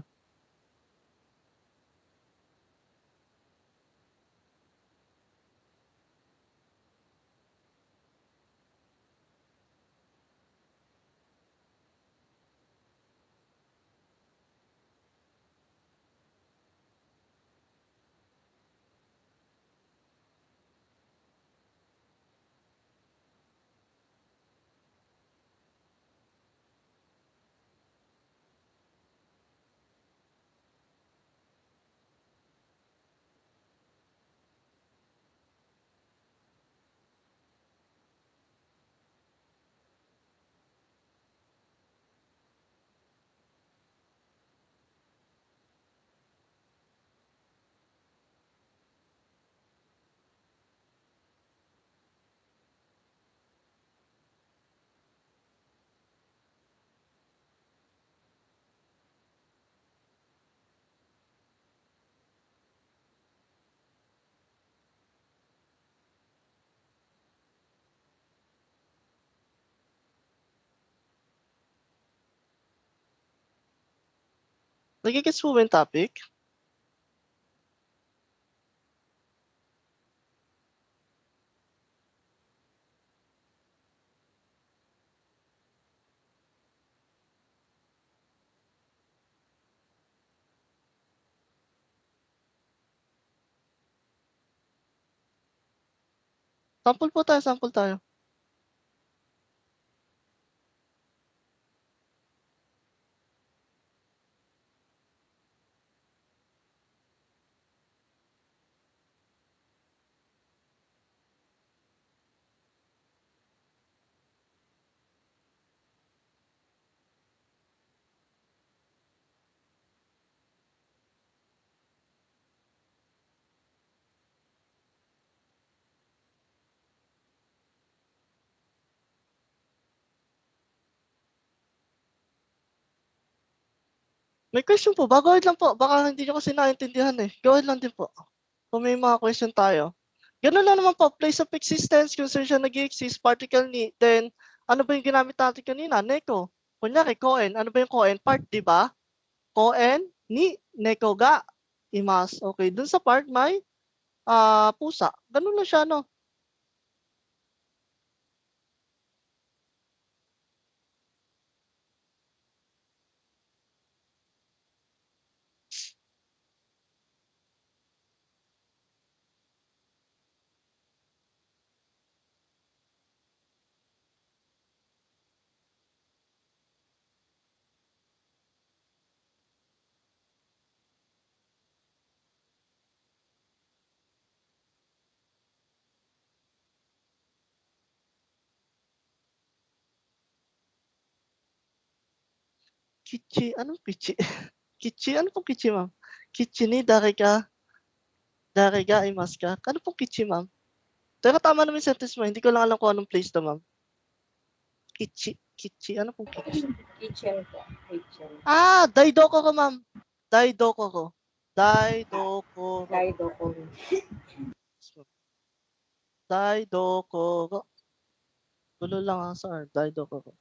Nagigets mo ba yung topic? Sample po tayo, sample tayo. May question po ba? Go ahead lang po. Baka hindi nyo kasi naintindihan eh. Go ahead lang din po. Kung may mga question tayo. Ganun lang naman po. Place of existence, kung saan siya nag-exist, particle ni, then ano ba yung ginamit natin kanina? Neko. Kunyari, koen. Ano ba yung koen? Part, di ba? Koen ni neko ga imas. Okay, dun sa part may pusa. Ganun lang siya, no? Kichi, anong kichi? Kichi, ano pong kichi, ma'am? Kichi ni darega imas ka. Ano pong kichi, ma'am? Pero tama naman yung sentence mo. Hindi ko lang alam kung anong place to, ma'am. Kichi, ano pong kichi? Kitchen po. Kitchen. Daidoko ko, ma'am. Daidoko ko. Daidoko ko. Kaido ko. Daidoko ko. Tulo lang ang sa Daidoko ko.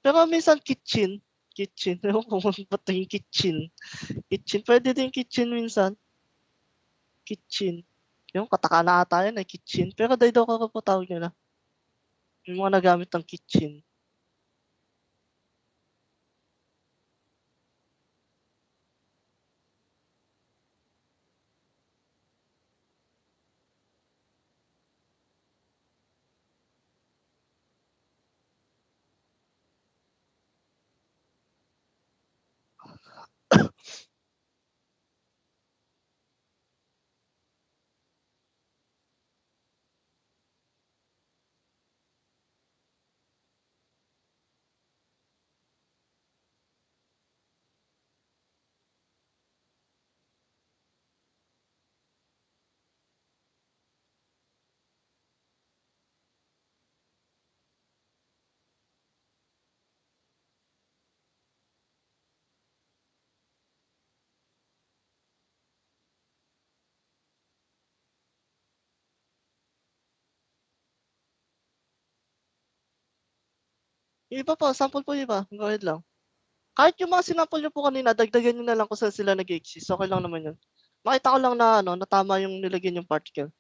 Pero minsan kitchen. Kitchen. Ewan ko kung ba't yung kitchen. Kitchen. Pwede din kitchen minsan. Kitchen. Yung katakana ata yun kitchen. Pero Daidoko ko po tawag nila. Yung mga nagamit ng kitchen. Yung iba po, sample po yung iba. Go ahead lang. Kahit yung mga sinample nyo po kanina, dagdagan nyo na lang kung saan sila nag-exist. Okay lang naman yun. Makita ko lang na, na tama yung nilagyan yung particle.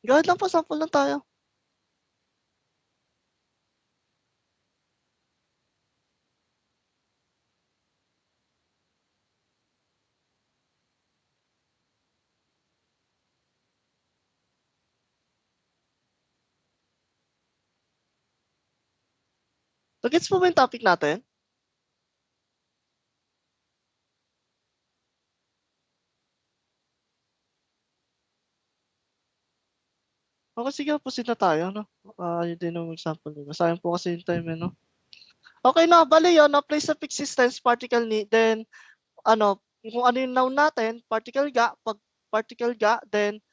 Go ahead lang po, sample lang tayo. Nagets po ba yung topic natin? Okay, sige, proceed na tayo, no? Yun din ang example nila. Sayang po kasi yung time, no? Okay, no, bali yun, no? Place of existence, particle ni, then, kung ano yung noun natin, particle ga, pag particle ga, then,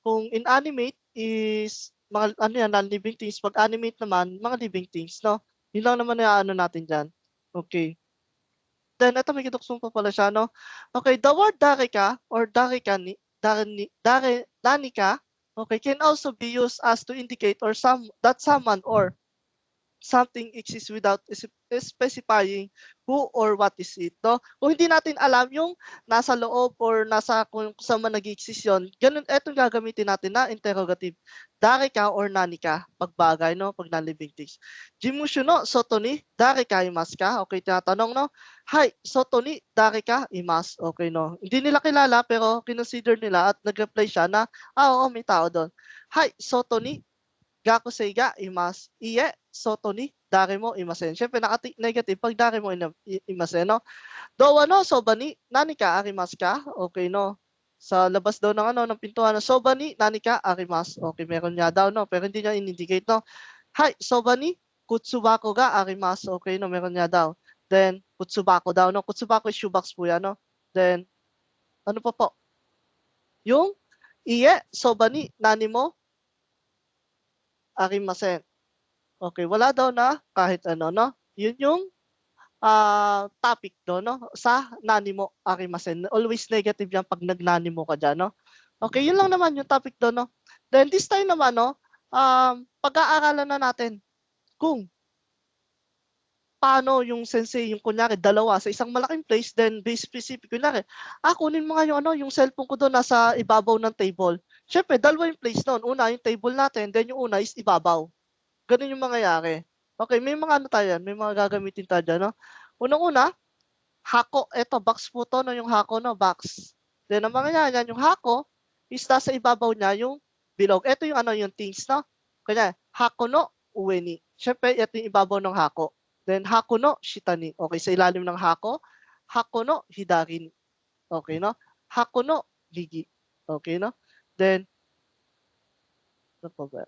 kung inanimate is, mga, non-living things, pag animate naman, mga living things, no? Yun lang naman yung natin dyan. Okay. Then, ito may kitukson pa pala siya, no? Okay, the word darika, or danika, okay, can also be used as to indicate or that someone or something exists without specifying who or what is it, no? Kung hindi natin alam yung nasa loob or nasa kung saan man nag-exist yun, ganun, etong gagamitin natin na interrogative. Dari ka or nani ka, pagbagay, no? Pag non-living things. Jimushu no soto ni dari ka imasu ka? Okay, tinatanong, no? Hi, soto ni dari ka imasu. Okay, no? Hindi nila kilala pero kinonsider nila at nag-reply siya na, oo, may tao doon. Hi, soto ni gakusei ga imasu. Iye, soto ni dari mo imasen. Siyempre, negative pag dari mo imasen, no? Dowa no, soba ni nani ka arimasu ka? Okay, no? Sa labas daw ng ng pintuan, no? Soba ni nani ka arimasu. Okay, meron nga daw, no? Pero hindi niya in-indicate, no? Hi, soba ni kutsubako ga arimasu. Okay, no? Meron nga daw. Then, kutsubako daw, no? Kutsubako is shoebox po yan, no? Then, ano pa po? Yung, iye, soba ni nani mo arimasen. Okay, wala daw na kahit ano, no? Yun yung topic do, no? Sa nanimo arimasen. Always negative yan pag nagnanimo ka dyan, no? Okay, yun lang naman yung topic do, no? Then this time naman, no? Pag-aaralan na natin kung paano yung sensei, yung kunyari dalawa sa isang malaking place, then be specific. Kunyari, kunin mo nga yung yung cellphone ko doon nasa ibabaw ng table. Syempre, dalawa yung place doon. Una, yung table natin, then yung una is ibabaw. Ganun yung mangyayari. Okay, may mga tayo yan, may mga gagamitin tayo dyan, no? Unang-una, hako. Eto, box po to, no? Yung hako, no? Box. Then, ang mangyayari yan, yung hako, is nasa ibabaw niya yung bilog. Ito yung yung things, no? Kanya, hako no ue ni. Siyempre, ito yung ibabaw ng hako. Then, hako no shita ni. Okay, sa ilalim ng hako no hidari ni. Okay, no? Hako no gigi. Okay, no? Then, ano pa ba?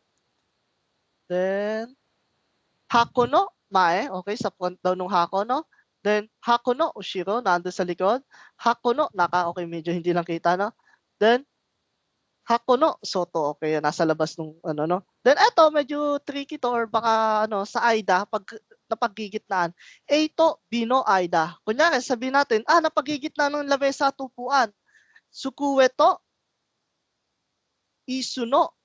Then, hako no mae. Okay, sa front daw ng hako, no? Then, hako no ushiro, nandun sa likod. Hako no naka. Okay, medyo hindi lang kita, no? Then, hako no soto. Okay, nasa labas ng no? Then, eto, medyo tricky to or baka sa AIDA, pag napaggigitnaan. Eito, bino AIDA. Kunyari, sabihin natin, napaggigitnaan ng lamesa at upuan. Sukuwe to, isu no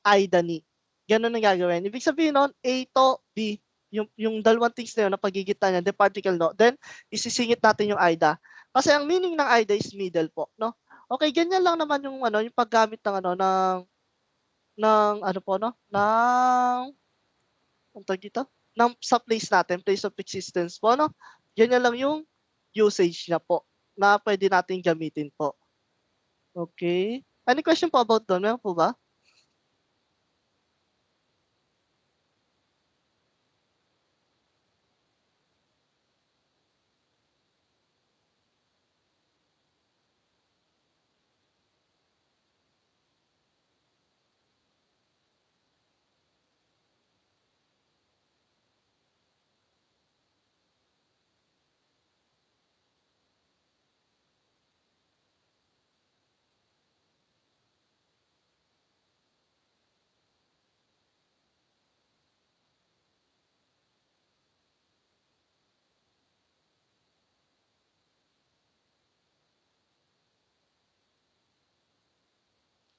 AIDA ni. Ganun ang gagawin. Ibig sabihin nun, A to B, yung dalawang things na yun, na pagigitnaan niya, the particle no, then isisingit natin yung AIDA. Kasi ang meaning ng AIDA is middle po, no? Okay, ganyan lang naman yung yung paggamit ng ang tawag dito? Sa place natin, place of existence po, no? Ganyan lang yung usage niya po na pwede natin gamitin po. Okay. Any question po about doon? Meron po ba?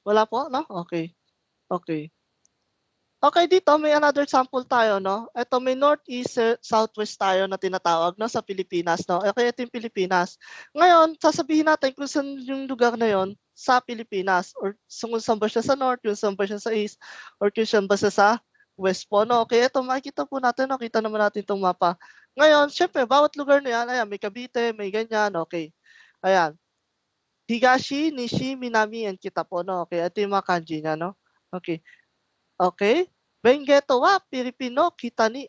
Wala po, no? Okay. Okay. Okay, dito may another sample tayo, no? Ito may northeast, southwest tayo na tinatawag, no, sa Pilipinas, no? Okay, ito yung Pilipinas. Ngayon, sasabihin natin kung saan yung lugar na yon sa Pilipinas, or kung saan ba siya sa north, kung saan ba siya sa east, or kung saan ba siya sa west po, no? Okay, ito makikita po natin, no? Kita naman natin itong mapa. Ngayon, syempre, bawat lugar na yan, ayan, may Cavite, may ganyan, okay. Ayan. Higashi, Nishi, Minami, and Kita po, no? Okay, ito yung mga kanji niya, no? Okay. Okay. Bengeto wa Pilipino kita ni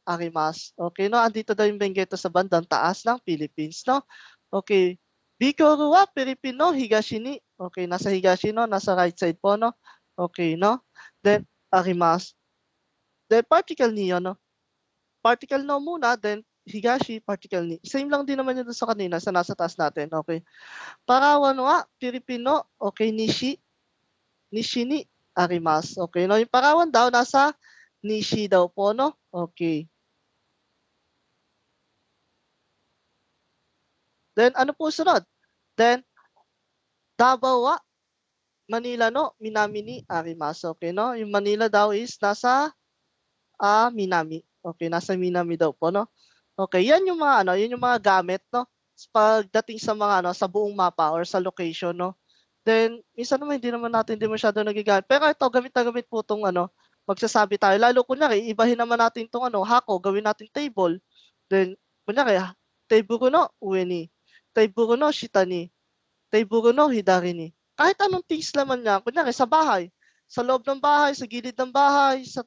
arimasu. Okay, no? Andito daw yung Bengeto sa bandang taas ng Philippines, no? Okay. Bikoru wa Pilipino higashi ni. Okay, nasa higashi, no? Nasa right side po, no? Okay, no? Then, arimasu. Then, particle niyo, no? Particle no muna, then higashi, particle ni. Same lang din naman yun doon sa kanina, sa nasa taas natin. Okay. Parawan wa Pilipino. Okay, nishi. Nishi ni arimasu. Okay, no? Yung parawan daw nasa Nishi daw po, no? Okay. Then, ano po sunod? Then, Davao wa Manila no Minami ni arimasu. Okay, no? Yung Manila daw is nasa Minami. Okay, nasa Minami daw po, no? Okay, yan yung mga ano, yun yung mga gamit, no? Pagdating sa mga ano, sa buong mapa or sa location, no? Then, minsan naman hindi naman natin din masyado nagigamit. Pero ito, gamit na gamit po itong ano, magsasabi tayo. Lalo kunyari, ibahin naman natin itong ano, hako, gawin natin table. Then, kunyari, table no, uwe ni. Table no, shita ni. Table no, hidari ni. Kahit anong things naman niya, kunyari sa bahay, sa loob ng bahay, sa gilid ng bahay, sa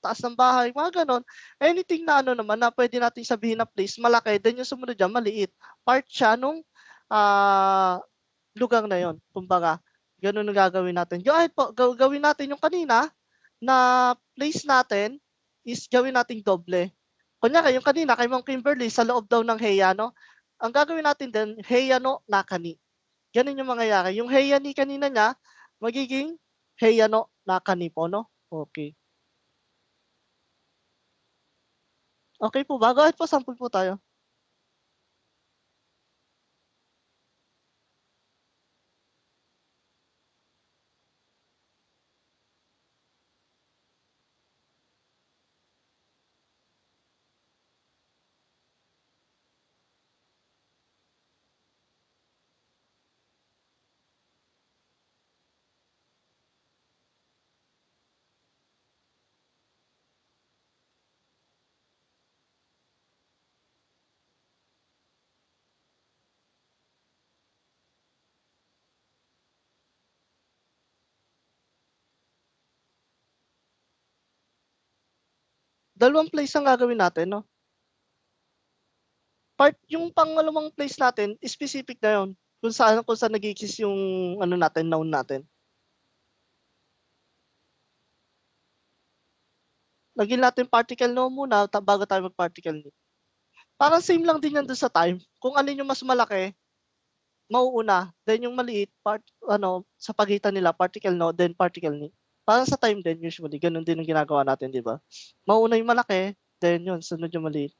taas ng bahay, mga ganon. Anything na ano naman na pwede natin sabihin na place, malaki, then yung sumunod dyan, maliit. Part siya nung lugar na yon. Kumbaga, ganun ang gagawin natin. Gawin natin yung kanina na place natin is gawin nating doble. Kunyari, yung kanina kay Ma'am Kimberly, sa loob daw ng Heya, no? Ang gagawin natin din, Heya no Nakani. Ganun yung mangyayari. Yung Heya ni kanina niya, magiging Heya no Nakani po, no? Okay. Okay po ba? Go ahead po, sample po tayo. Dalawang place ang gagawin natin, no? Yung pangalawang place natin, specific na yun. Kung saan nag-exist yung ano natin, noun natin. Lagyan natin particle no muna bago tayo mag-particle ni. Parang same lang din yan doon sa time. Kung alin yung mas malaki, mauuna. Then yung maliit, sa pagitan nila, particle no, then particle ni. Parang sa time din usually, ganun din ang ginagawa natin, di ba? Mauuna yung malaki, then yun, sunod yung maliit.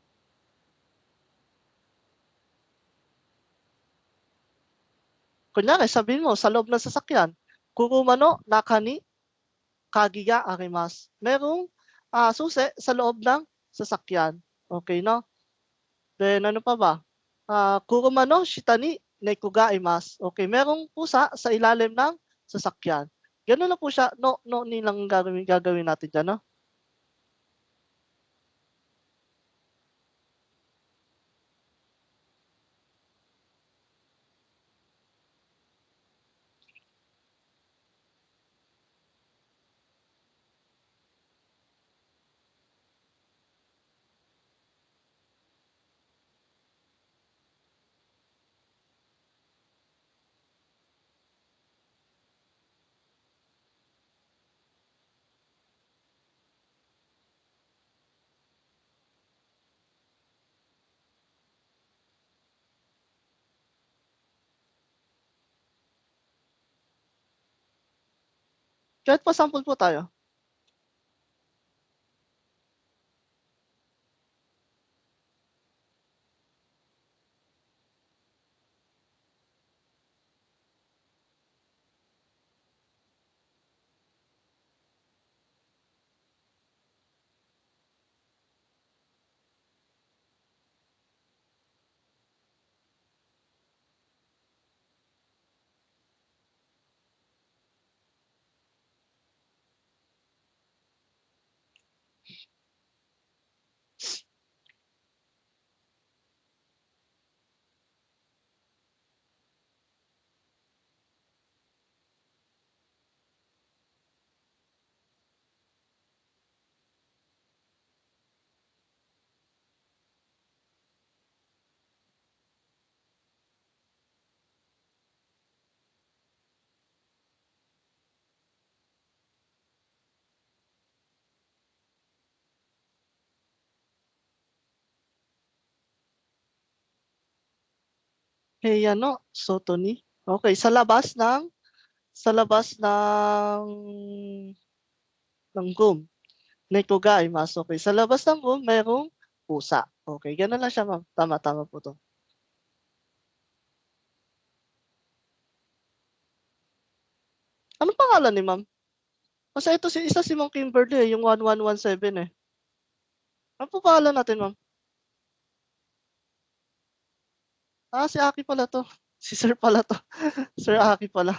Kunyari, sabihin mo, sa loob ng sasakyan, kuruma no nakani kagiya arimasu. Merong susi sa loob ng sasakyan. Okay, no? Then ano pa ba? Kuruma no shita ni neko ga imasu. Okay, merong pusa sa ilalim ng sasakyan. Ganun lang po siya. No nilang gagawin natin dyan, no? Kahit pa sample po tayo. Heiano, Sotoni. Okay, sa labas ng room. Nekoga ay masok. Okay, sa labas ng room, mayroong pusa. Okay, ganun lang siya, ma'am. Tama po to. Anong pangalan ni ma'am? Kasi ito isa si Ma'am Kimberly, yung 1117 eh. Ano po pangalan natin, ma'am? Si Aki pala to. Si Sir pala to. Sir Aki pala.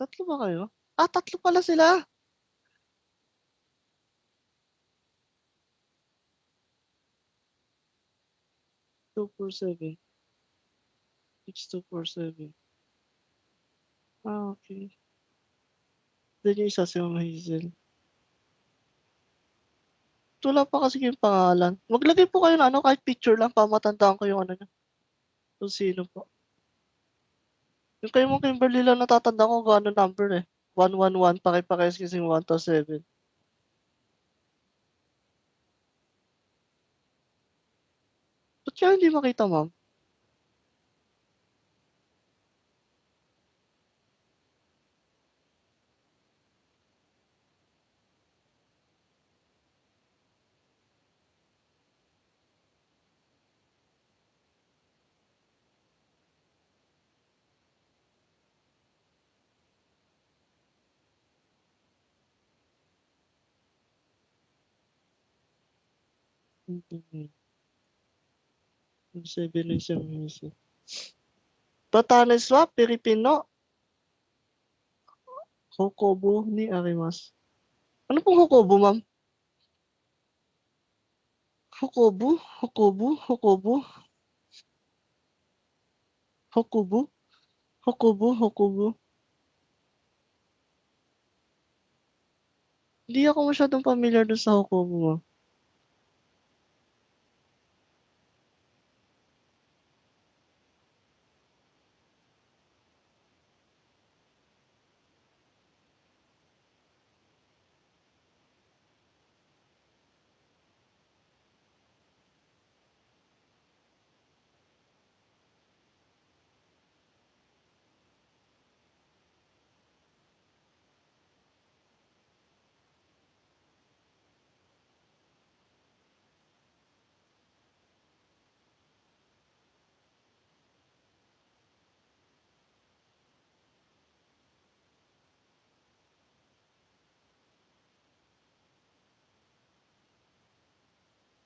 Tatlo ba kayo? Tatlo pala sila. Two, 4, 7. 6247. Okay. Then yung isa si Ma'am Hazel. Wala pa kasi yung pangalan. Maglagay po kayo ng kahit picture lang para matandaan ko yung niya. Kung sino po. Yung kayo mo Kimberly lang natatanda ko kung ano number eh. 111, paki-parehas kasing 1 to 7. Ba't kaya hindi makita, ma'am? Yung 7 na isang music. Batanes swap, Pilipino. Hokobo ni Arimas. Ano pong Hokobo, ma'am? Hokobo? Hokobo? Hokobo? Hokobo? Hokobo? Hokobo? Hindi ako masyadong familiar dun sa Hokobo, ma'am.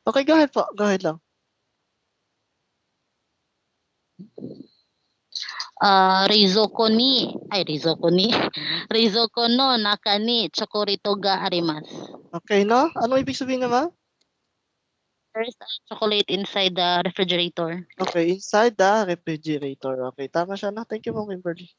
Okay, go ahead po. Go ahead lang. Rizoko ni Rizoko no naka ni chokorito ga arimasu. Okay, no? Anong ibig sabihin na, ma'am? There's a chocolate inside the refrigerator. Okay, inside the refrigerator. Okay, tama siya na. Thank you, Ma'am Kimberly.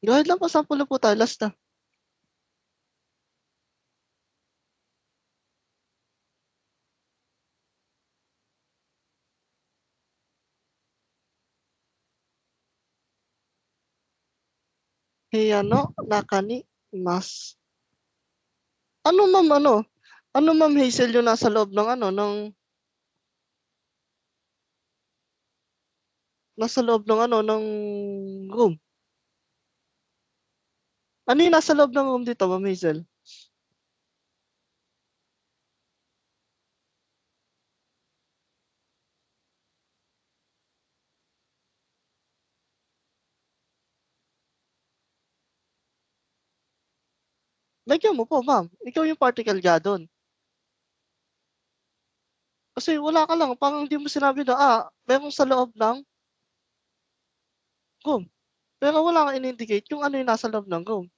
Go ahead lang po, sample na po tayo. Last na. Hiyano, nakani, mas. Ano ma'am, ano? Ano ma'am Hazel yung nasa loob ng ano, nasa loob ng ano, ng room? Ano yung nasa loob ng room dito, ma'am Hazel? Lagyan mo po, ma'am. Ikaw yung particle ga doon. Kasi wala ka lang, parang hindi mo sinabi na, meron sa loob ng room. Pero wala kang in-indicate kung ano yung nasa loob ng room.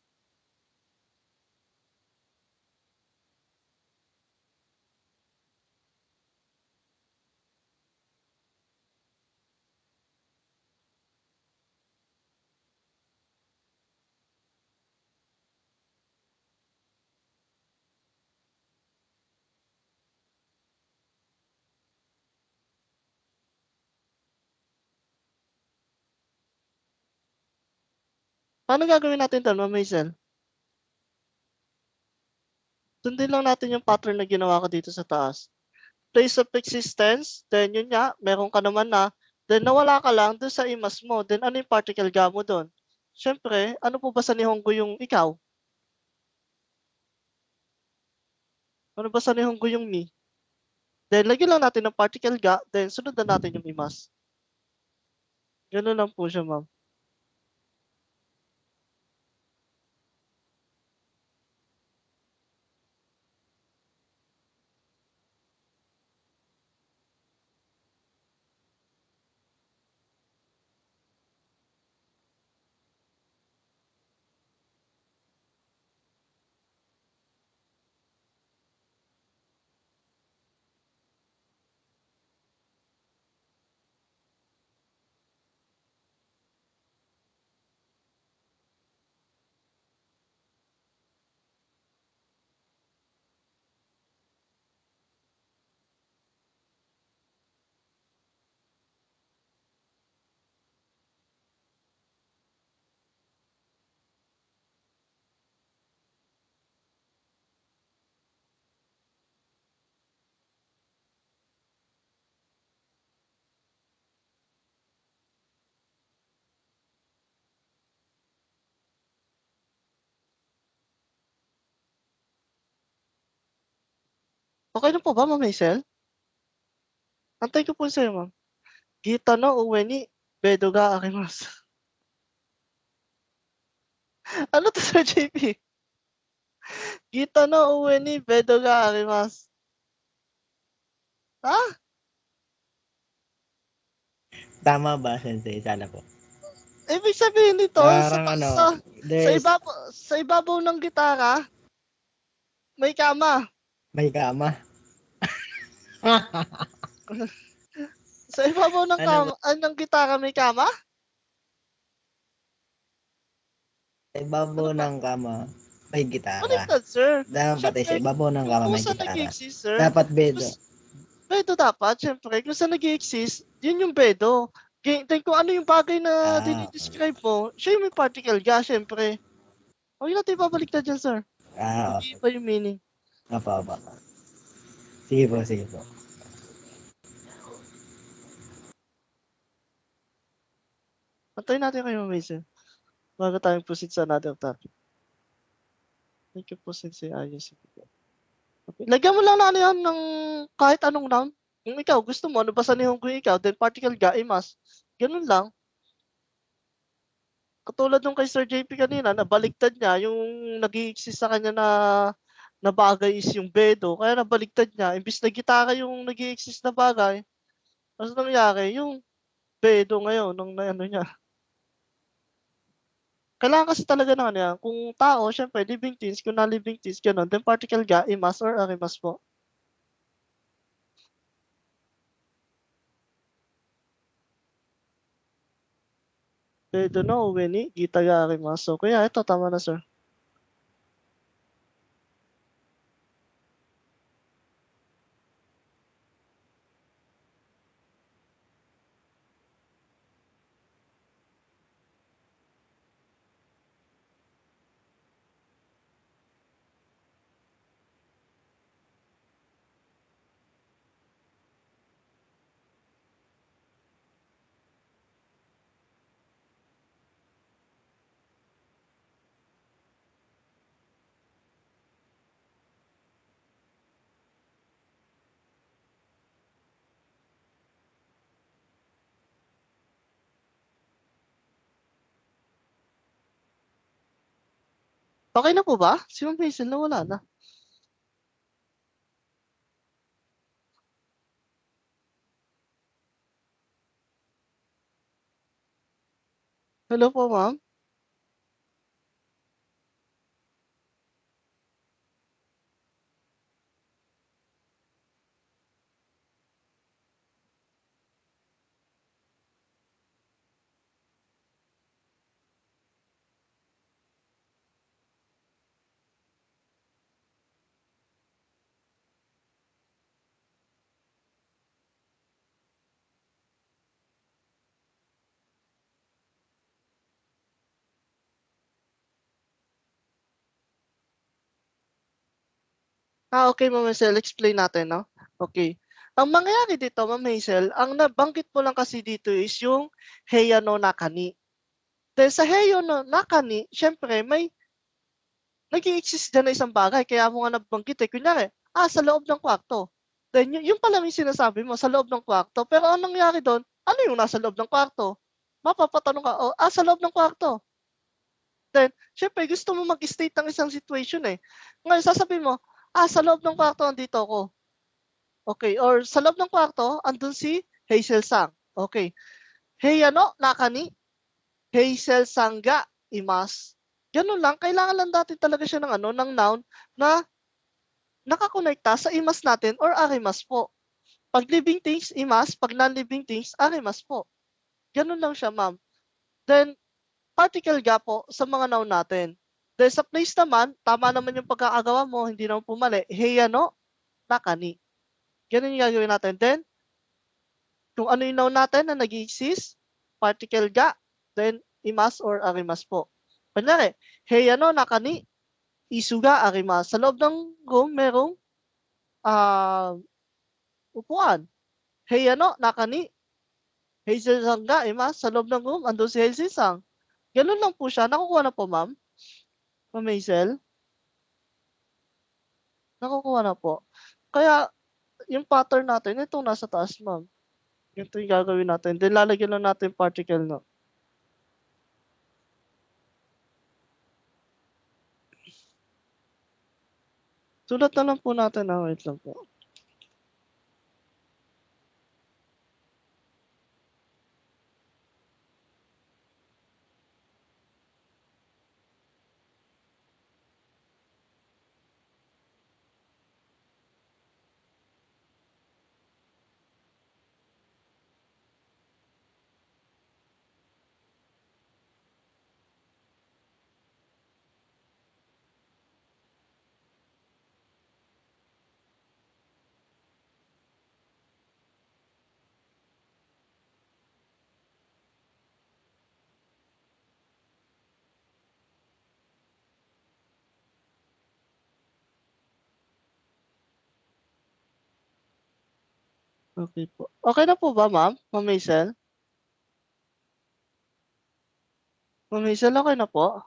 Paano gagawin natin doon, ma'am Hazel? Sundin lang natin yung pattern na ginawa ko dito sa taas. Place of existence, then yun nga, meron ka naman na, then nawala ka lang doon sa imas mo, then ano yung particle ga mo doon? Siyempre, ano po ba sa Nihongo yung ikaw? Ano ba sa Nihongo yung me? Then, lagyan lang natin ng particle ga, then sunod na natin yung imas. Ganun lang po siya, ma'am. Okay na po ba, ma'am Hazel? Antay ko po sa'yo, ma'am. Gita no uwe ni bedo ga arimasu. Ano to, Sir JP? Gita no uwe ni bedo ga arimasu. Ha? Tama ba, Sensei? Sana po. Ibig sabihin nito, Parang there's, sa ibabaw ng gitara, may kama. may kama. Sa ibabaw ng Ano ba? ng gitara may kama? Ibabaw Ano ba? ng kama, may gitara. Baliktad, sir. Dapat sa Siyempre, ibabaw ng yung kama, kung may saan gitara. nag-exist, sir. Dapat bedo. Bedo dapat, siyempre. Kung saan nag-exist, yun yung bedo. Then kung ano yung bagay na Okay. dinidescribe mo, siya yung may particle ga, siyempre. Huwag natin ibabaliktad dyan, sir. Okay. Iba yung meaning. Apa. Sige po. Antayin natin kayo, Mason. Bago tayong proceed sa another topic. Thank you po, Sensei Ayos. Okay. Lagyan mo lang na ano yan ng kahit anong noun. Kung ikaw gusto mo, ano ba sa Nihongo yung ikaw, then particle ga, imas. Ganun lang. Katulad nung kay Sir JP kanina, nabaliktad niya, yung nag-i-exist sa kanya na bagay is yung bedo. Kaya nabaliktad niya. Imbis na gitara yung nag-i-exist na bagay, mas nangyari, yung bedo ngayon, nung ano niya. Kailangan kasi talaga ng ano yan. Kung tao, syempre, living things, kung non-living things, ganun, then particle ga, imas or arimas po. Sedo no uwe ni gita ga arimasu. Kaya ito, tama na, sir. Okay na po ba? Si Ma'am Hazel na wala na. Hello po, ma'am. Okay, Ma'am Hazel, explain natin, no? Okay. Ang mangyayari dito, Ma'am Hazel, ang nabanggit mo lang kasi dito is yung Heya no Nakani. Then sa Heya no Nakani, syempre may nag-i-exist dyan na isang bagay. Kaya mo nga nabanggit eh. Kunyari, sa loob ng kwarto. Then yung pala yung sinasabi mo, sa loob ng kwarto. Pero anong nangyari doon? Ano yung nasa loob ng kwarto? Mapapatanong ka, sa loob ng kwarto. Then, syempre, gusto mo mag-state ng isang situation eh. Ngayon, sasabihin mo, sa loob ng kwarto, andito ako. Okay, or sa loob ng kwarto, andun si Hazel Sang. Okay. Hey, nakani? Hazel Sangga, imas. Ganun lang, kailangan lang natin talaga siya ng ng noun na nakakonekta sa imas natin or arimas po. Pag living things, imas. Pag non-living things, arimas po. Ganun lang siya, ma'am. Then, particle ga po sa mga noun natin. Then sa place naman, tama naman yung pagkakagawa mo, hindi naman po mali. Hey, nakani. Ganun yung gagawin natin. Then, kung ano yung noun natin na nag-exist, particle ga, then imas or arimas po. Kunyari, hey, nakani, isuga, arimas. Sa loob ng room, merong upuan. Hey, nakani, Hazel Sangga, imas. Sa loob ng room, andun si Hazel Sang. Ganun lang po siya. Nakukuha na po, ma'am. Ma'am Hazel. Nakukuha na po. Kaya, yung pattern natin, itong nasa taas, ma'am. Ito yung gagawin natin. Then, lalagyan lang natin yung particle, no? Sulat na lang po natin, wait lang po. Okay po. Okay na po ba, ma'am? Ma'am Hazel? Ma'am Hazel, okay na po?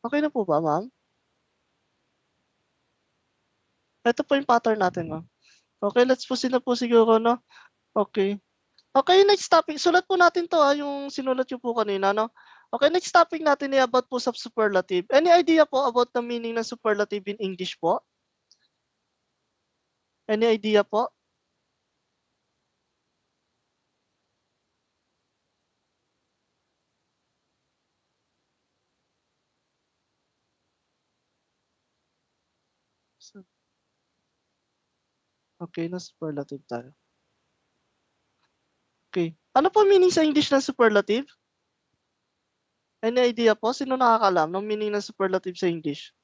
Okay na po ba, ma'am? Ito po yung pattern natin, ma'am. Okay, let's proceed na po siguro, no? Okay. Okay, next topic. Sulat po natin to, yung sinulat niyo po kanina, no? Okay, next topic natin ay about po sa superlative. Any idea po about the meaning ng superlative in English po? Any idea po? Okay, na superlative tayo. Okay. Ano po meaning sa English ng superlative? Any idea po? Sino nakakalam ng meaning ng superlative sa English?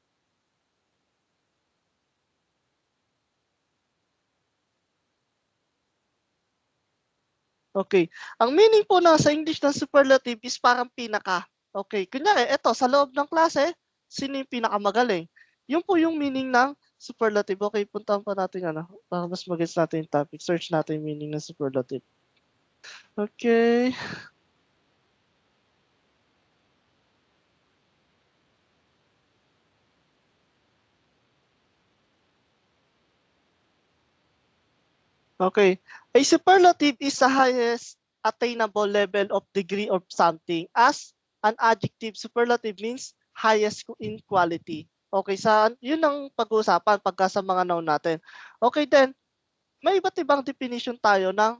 Okay. Ang meaning po na sa English ng superlative is parang pinaka. Okay. Kunyari, eto, sa loob ng klase, sino yung pinakamagaling? Yun po yung meaning ng superlative. Okay, puntahan pa natin ano, para mas mag-gets natin yung topic. Search natin yung meaning ng superlative. Okay. Okay. A superlative is the highest attainable level of degree of something. As an adjective, superlative means highest in quality. Okay, yun ang pag-uusapan pagka sa mga noun natin. Okay, then, may iba't ibang definition tayo ng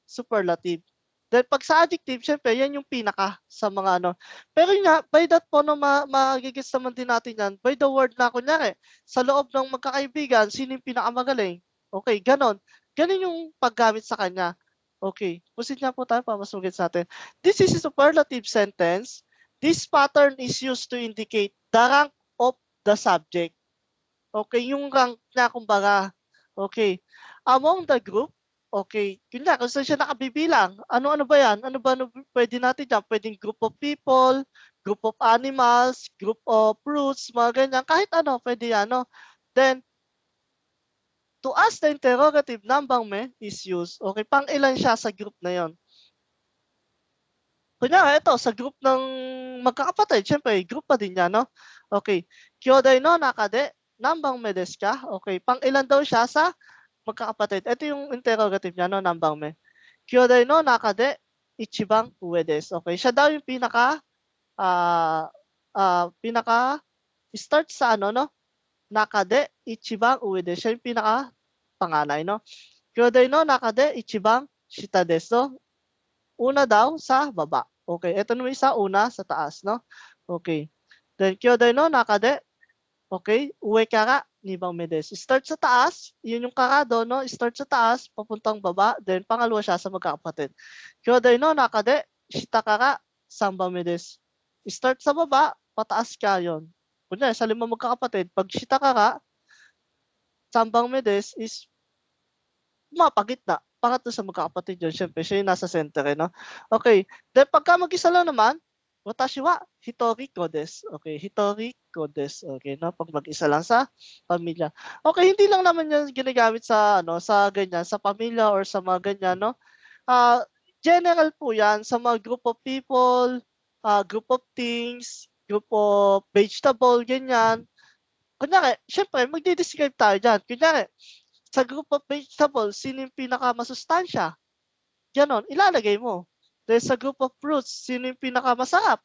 superlative. Then, pag sa adjective, syempre, yan yung pinaka sa mga ano. Pero yun nga, by that po, no, magigits naman din natin yan, by the word na, kunyari, sa loob ng magkakaibigan, sino yung pinakamagaling? Okay, ganon. Ganon yung paggamit sa kanya. Okay, proceed nga po tayo para mas magigits natin. This is a superlative sentence. This pattern is used to indicate the rank of the subject. Okay, yung rank niya, kumbaga. Okay. Among the group, okay. Yun na, kung saan siya nakabibilang. Ano ba yan? Ano pwede natin dyan? Pwedeng group of people, group of animals, group of fruits, mga ganyan. Kahit ano, pwede yan, no? Then, to ask the interrogative nambang me is used. Okay, pang ilan siya sa group na yon? Kunyari, ito, sa group ng magkakapatid, syempre, group pa din yan, no? Okay. Kyodai no nakade, nambang me desu ka? Okay, pang ilan daw siya sa magkakapatid. Ito yung interrogative niya, no, nambang me. Kyodai no nakade, ichibang ue desu. Okay, siya daw yung pinaka start sa ano, no? Nakade, ichibang ue desu. Siya yung pinaka panganay, no? Kyodai no nakade, ichibang shita desu. No? Una daw sa baba. Okay, ito naman isa, una sa taas, no? Okay. Then, kyodai no nakade, okay, ue kara nibang medes. Start sa taas, yun yung karado, no? Start sa taas, papuntang baba, then pangalawa siya sa magkakapatid. Kyodai no nakade, shita kara sambang medes. Start sa baba, pataas ka yun. Kunya, sa 5 magkakapatid, pag shita kara, sambang medes is mapagitna. Pangatlo sa magkakapatid yun. Siyempre, siya yung nasa center, no? Okay. Then, pagka mag-isa lang naman, watashi wa hitori ko desu. Okay, hitori ko desu. Okay, no? Pag mag-isa lang sa pamilya. Okay, hindi lang naman yan ginagamit sa, ano, sa ganyan, sa pamilya or sa mga ganyan, no? General po yan sa mga group of people, group of things, group of vegetable, ganyan. Kunyari, syempre, magdi-describe tayo dyan. Kunyari, sa group of vegetables, sino yung pinakamasustansya? Ganon, ilalagay mo. Then sa group of fruits, sino yung pinakamasarap?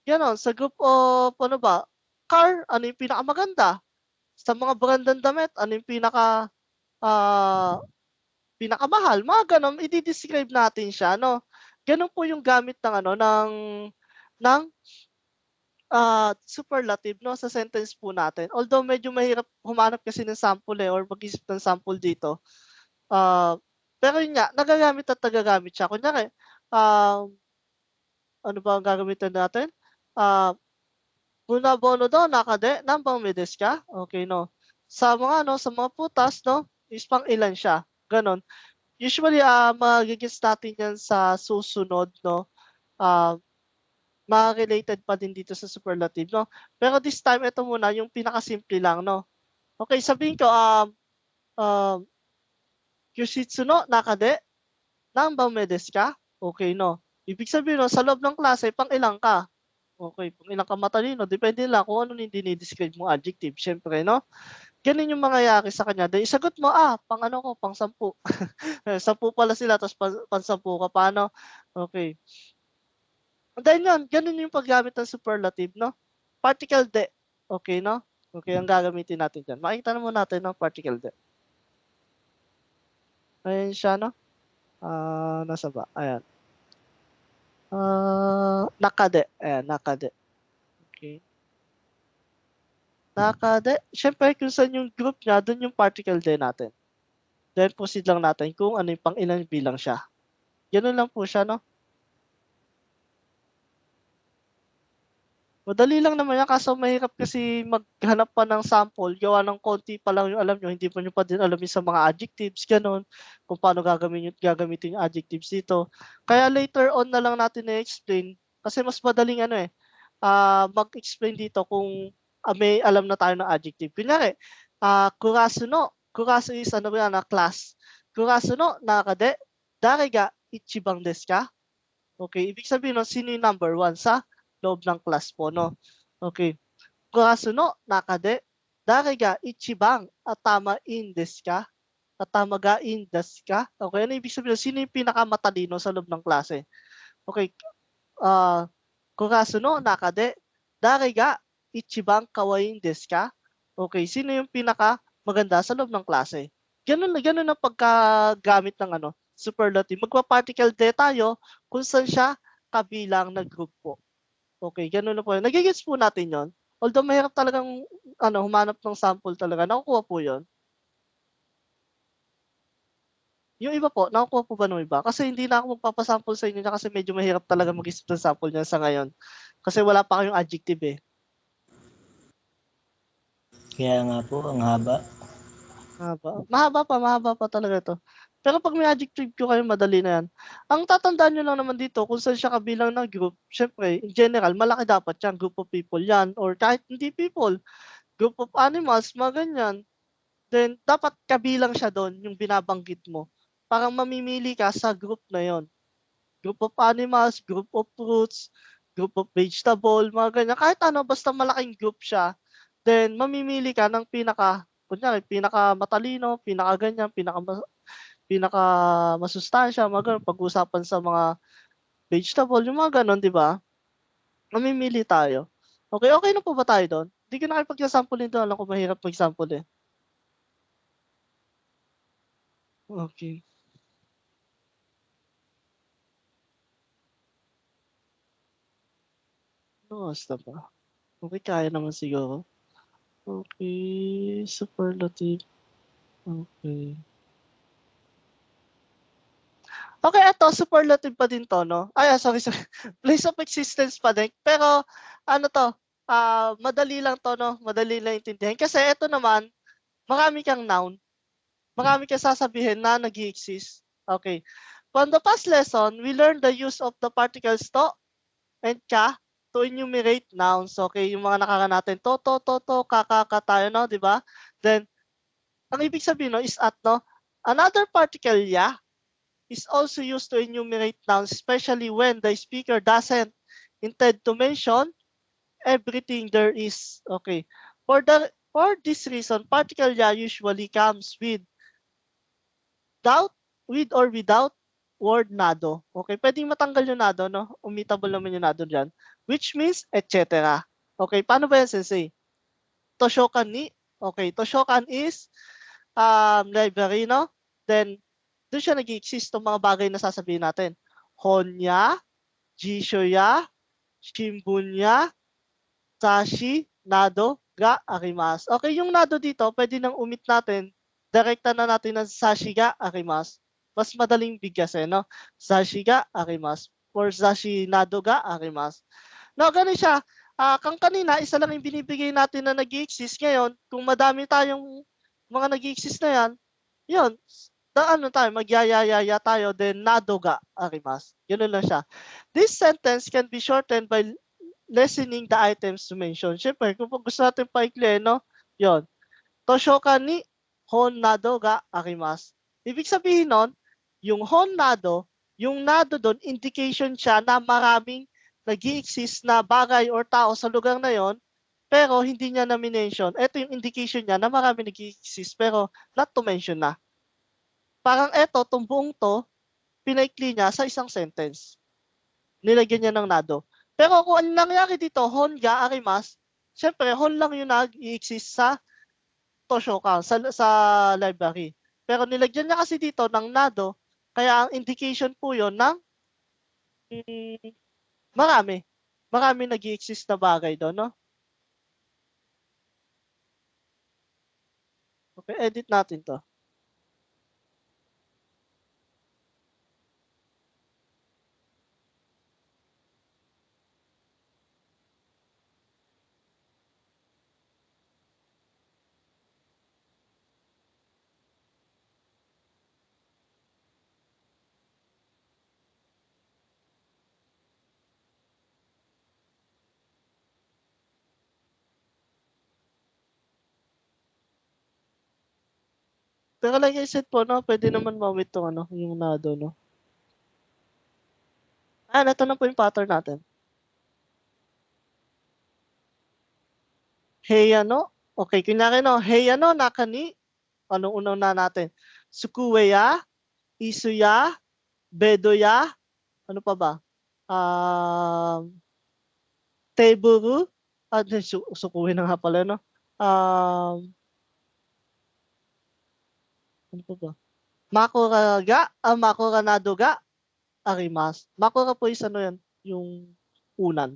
Ganon, sa group of, ano ba, car, ano yung pinakamaganda? Sa mga branded damit, ano yung pinakamahal? Mga ganon, i-describe natin siya, no? Ganon po yung gamit ng, ano, ng superlative, no, sa sentence po natin. Although medyo mahirap humanap kasi ng sample or mag-isip ng sample dito. Pero yun nga, nagagamit at nagagamit siya. Kunyari, ano ba ang gagamitan natin? Bunabono daw, nakade, nambang medes ka? Okay, no. Sa mga putas, no, is pang ilan siya. Ganon. Usually, magigits natin yan sa susunod, no. Mga related pa din dito sa superlative, no. Pero this time, ito muna, yung pinakasimple lang, no. Okay, sabihin ko, Yushitsu no nakade, nambang medes ka? Okay, no. Ibig sabihin, no, sa loob ng klase, pang ilang ka? Okay, pang ilang ka matalino, depende lang kung ano yung dinidescribe mo adjective, syempre, no? Ganun yung mangyayari sa kanya. Then, isagot mo, pang ano ko, pang 10. 10 pala sila, tapos pang 10 ka, paano? Okay. Then yun, ganun yung paggamit ng superlative, no? Particle de. Okay, no? Okay, ang gagamitin natin dyan. Makikita naman natin ng particle de. Ayan siya, no? Nasa ba? Ayan. Nakade. Ayan, nakade. Okay. Nakade. Siyempre, kung saan yung group niya, doon yung particle din natin. Then, proceed lang natin kung ano yung pang ilang bilang siya. Ganun lang po siya, no? Madali lang naman yan, kaso mahirap kasi maghanap pa ng sample, gawa ng konti pa lang yung alam nyo, hindi pa nyo pa din alam yung sa mga adjectives, ganun, kung paano gagamitin yung adjectives dito. Kaya later on na lang natin na-explain, kasi mas madaling mag-explain dito kung may alam na tayo ng adjective. Kunyari, kurasu no, kurasu is class. Kurasu no nakade, dare ga ichibang desu ka? Okay, ibig sabihin no, sino yung number 1 sa loob ng class po, no? Okay. Kurasu no naka de, dare ga ichibang atama in desu ka? Atama ga in desu ka? Okay, ano ibig sabihin? Sino yung pinakamatalino sa loob ng klase? Okay. Kurasu no naka de, dare ga ichibang kawaii desu ka? Okay, sino yung pinaka maganda sa loob ng klase? Ganun ang pagkagamit ng superlative. Magpa-particle de tayo kung saan siya kabilang na group po. Okay, ganun na po yun. Nagigets po natin yon. Although mahirap talagang humanap ng sample talaga. Nakukuha po yon. Yung iba po, nakukuha po ba ng iba? Kasi hindi na ako magpapasample sa inyo kasi medyo mahirap talaga mag-isip ng sample niya sa ngayon. Kasi wala pa kayong adjective eh. Kaya nga po, ang haba. Mahaba pa talaga to. Pero pag may adjective ko kayo, madali na yan. Ang tatandaan nyo lang naman dito, kung saan siya kabilang ng group, syempre, in general, malaki dapat yan. Group of people yan. Or kahit hindi people, group of animals, mga ganyan. Then, dapat kabilang siya doon, yung binabanggit mo. Parang mamimili ka sa group na yon. Group of animals, group of fruits, group of vegetable, mga ganyan. Kahit basta malaking group siya, then mamimili ka ng kunyari, pinaka matalino, pinaka ganyan, pinaka masustansya, mga ganun, pag-usapan sa mga vegetable, yung mga ganun, di ba? Mamimili tayo. Okay, okay na po ba tayo doon? Hindi ko na kayo pagsasampulin doon. Alam ko mahirap mag-sample eh. Okay. Basta ba? Okay, kaya naman siguro. Okay, superlative. Okay. Okay, eto, superlative pa din to, no? Sorry. Place of existence pa din. Pero, madali lang to, no? Madali lang intindihan. Kasi eto naman, marami kang noun. Marami kang sasabihin na nag-exist. Okay. From the past lesson, we learned the use of the particles to and ka to enumerate nouns. Okay, yung mga nakaraan natin, to, ka tayo, no? Di ba? Then, ang ibig sabihin, no, is at, no? Another particle, ya, is also used to enumerate nouns, especially when the speaker doesn't intend to mention everything there is. Okay. For this reason, particle ya usually comes with or without word nado. Okay, pwedeng matanggal yung nado, no? Omittable naman yung nado dyan. Which means, etc. Okay, paano ba yan, sensei? Toshokan ni. Okay, Toshokan is library, no? Then, doon siya nag-exist ng mga bagay na sasabihin natin. Honya, jishoya, shimbunya, sashi, nado, ga, arimas. Okay, yung nado dito, pwede nang umit natin. Direkta na natin ng sashi ga, arimas. Mas madaling bigkasin, no? Sashi ga, arimas. Or sashi nado ga, arimas. No, ganun siya. Kang kanina, isa lang yung binibigay natin na nag-exist. Ngayon, kung madami tayong mga nag-exist na yan, yun, magyayayaya tayo, then nadoga arimas. Ganun lang siya. This sentence can be shortened by lessening the items to mention. Siyempre, kung gusto natin paikli, no? Yun. Toshoka ni hon nado ga arimas. Ibig sabihin nun, yung hon nado, yung nado doon, indication siya na maraming nag-i-exist na bagay or tao sa lugar na yon, pero hindi niya na-mention. Ito yung indication niya na marami nag-i-exist, pero not to mention na. Parang itong buong to, pinaikli niya sa isang sentence. Nilagyan niya ng nado. Pero kung ano nangyari dito, hon ga arimas, syempre, hon lang yung nag-i-exist sa Toshokan, sa library. Pero nilagyan niya kasi dito ng nado, kaya ang indication po yon ng marami. Marami nag-i-exist na bagay doon, no? Okay, edit natin to. Pero like I said po, no, pwede naman ma-omit tong ano, yung nado, no. Ito na po yung pattern natin. Heiano. Okay, kunyari no, heiano nakani. Anong unang na natin? Sukuweya, isuya, bedoya, ano pa ba? Teburu, sukuwi na nga pala, no? Ano pa ba? Makura nadoga, arimas. Makura po is ano yan, yung unan.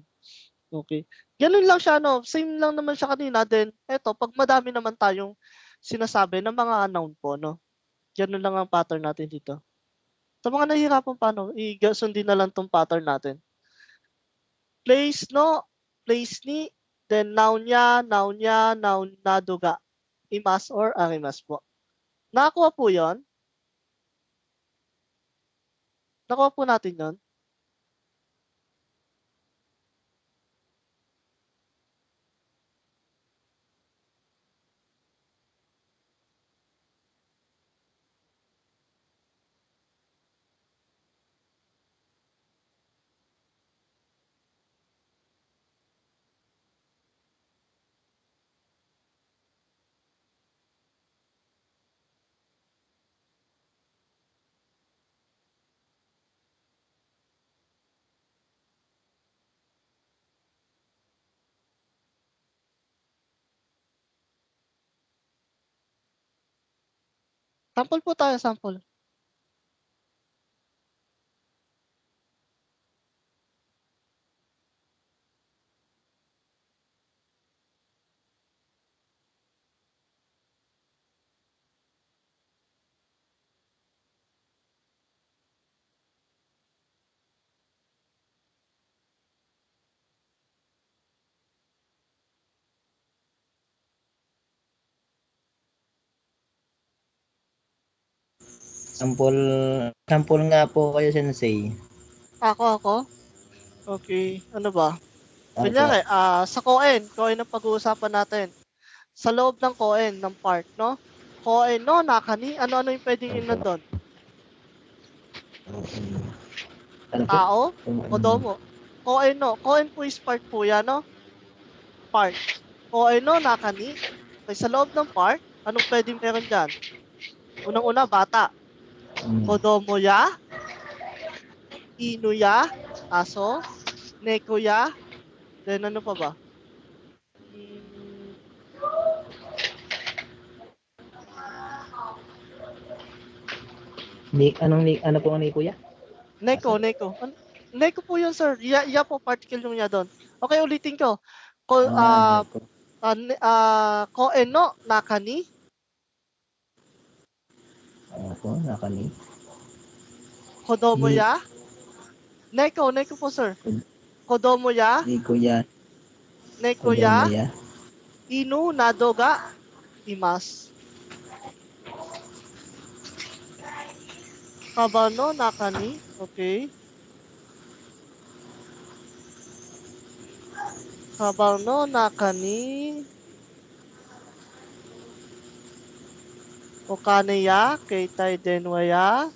Okay. Ganun lang siya, no? Same lang naman siya kanina. Then, eto, pag madami naman tayong sinasabi ng mga noun po, no? Ganun lang ang pattern natin dito. Sa mga nahihirapan pa, no? Sundin na lang tong pattern natin. Place, no? Place ni, then noun niya, noun naduga. Imas or arimas po. Nakakuha po yon. Nakuha po natin yon. Sample po tayo, sample. Sample nga po kayo, Sensei. Ako. Okay, ano ba? Opo. Kunyari, sa Koen ang pag-uusapan natin. Sa loob ng Koen, ng park, no? Koen no, nakani, ano yung pwedeng yun nandun? Ano po? Tao, kodomo. Koen no, Koen po is park po yan, no? Park. Koen no, nakani. Okay, sa loob ng park, anong pwedeng meron dyan? Unang-una, bata. Kodomo ya, inu ya, aso, neko ya, then ano pa ba? Ano po ang ni Kuya? Neko. Neko po yun, sir. Ya po, particle yung ya doon. Okay, ulitin ko. Neko. Koen no, nakani. Opo, nakani. Kodomo Ni, ya. Neko po, sir. Kodomo ya, ni Kuya. neko Kodomo ya, ya. inu nadoga imas. Kabano nakani. Okay. Kabano nakani. Okane ya, keitai denwa ya.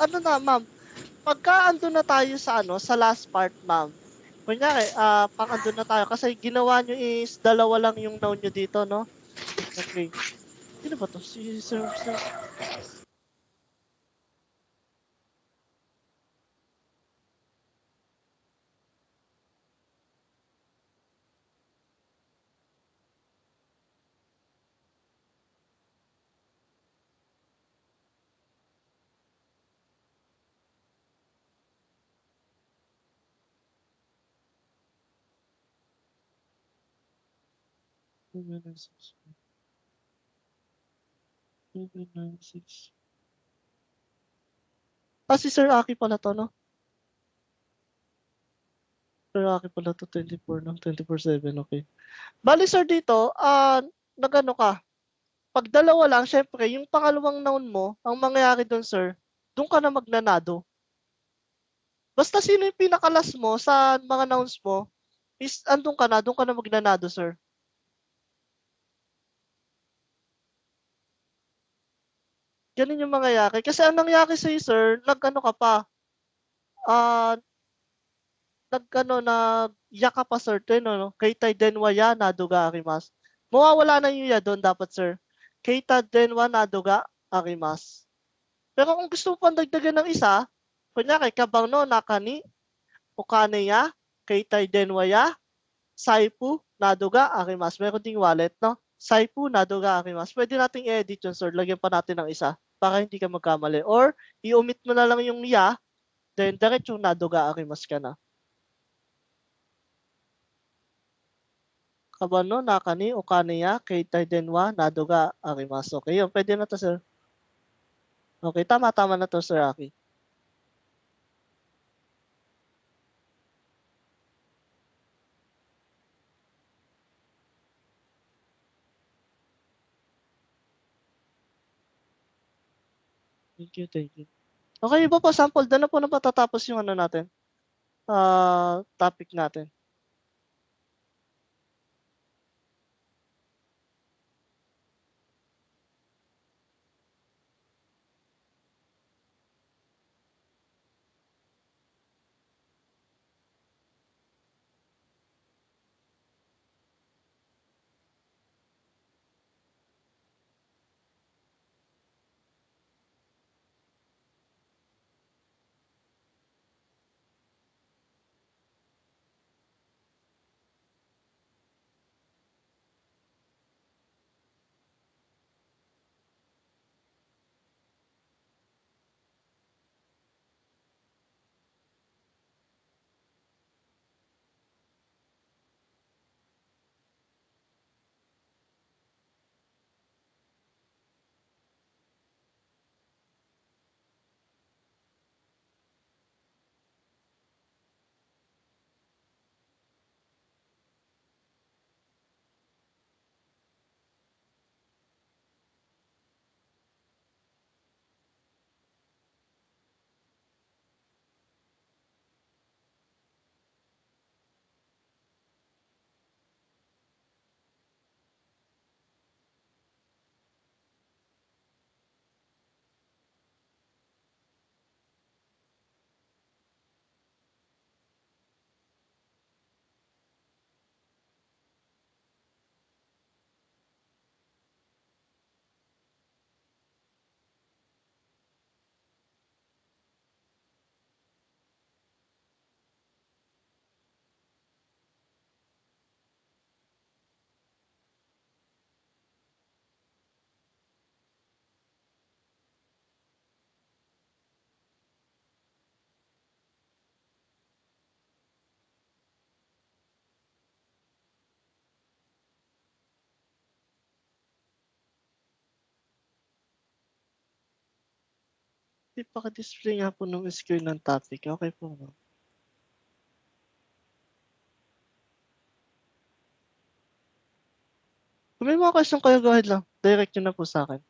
Ano na, ma'am? Pagka andun na tayo sa sa last part, ma'am. Kunyari, pang andun na tayo kasi ginawa nyo is dalawa lang yung noun nyo dito, no? Okay. Sino ba to? Si Sir. 2996. 2996. Si Sir Aki pala to, no? Sir Aki pala to, 24, no? 24/7, okay. Bali, sir, dito, nagano ka, pag dalawa lang, syempre, yung pangalawang noun mo, ang mangyayari doon, sir, doon ka na magnanado. Basta sino yung pinakalas mo sa mga nouns mo, is andun ka na, doon ka na magnanado, sir. Ganun yung mangyayari. Kasi ang nangyari sa'yo, sir, nag-ano ka pa, ah, nag-ya ka pa, sir, no? Keita denwa ya naduga arimasu. Mawawala na yung ya doon dapat, sir. Keita denwa naduga arimasu. Pero kung gusto mo pang dagdagan ng isa, kunyari, kabang no, nakani, okane ya, keita denwa ya, saipu, naduga arimasu. Meron ding wallet, no? Saipu, naduga arimasu. Pwede nating i-edit yun, sir. Lagyan pa natin ng isa para hindi ka magkamali. Or, i-omit mo na lang yung ya, then diretsong naduga arimasu ka na. Kabano, nakani, okane ya, keita denwa, naduga arimasu. Okay, yun. Pwede na to, sir. Okay, tama na to, Sir Aki. Thank you, thank you. Okay, iba po, sample. Doon na po na patatapos yung ano natin, topic natin. Ipaka-display nga po ng screen ng topic. Okay po, ma'am. Kung may mga question kayo, go ahead lang. Direct nyo na po sa akin.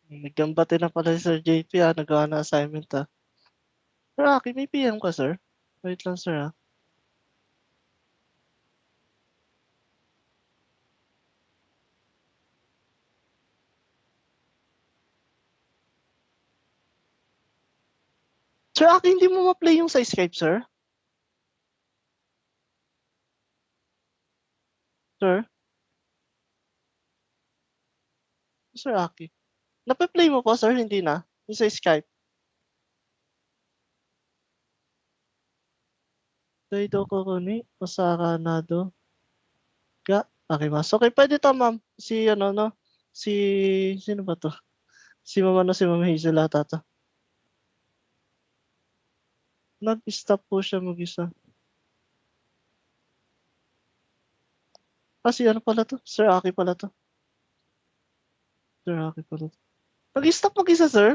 Naggambate na pala si Sir JP nagawa na assignment Sir Aki, may PM ka sir? Wait lang sir Sir Aki, hindi mo ma-play yung sa Skype sir? Sir? Sir Aki. Nape-play mo po sir, hindi na? Yung sa Skype? Daido ko ni Osaka Nado. Ga, akimasu. Okay, pwede to ma'am. Si ano no? Si, sino ba to? Si Mama no, si Mama Hazel ata to. Nag-stop po siya mag-isa. Si ano pala to? Sir Aki pala to. Sir Aki pala to. Nag-stop mag-isa sir?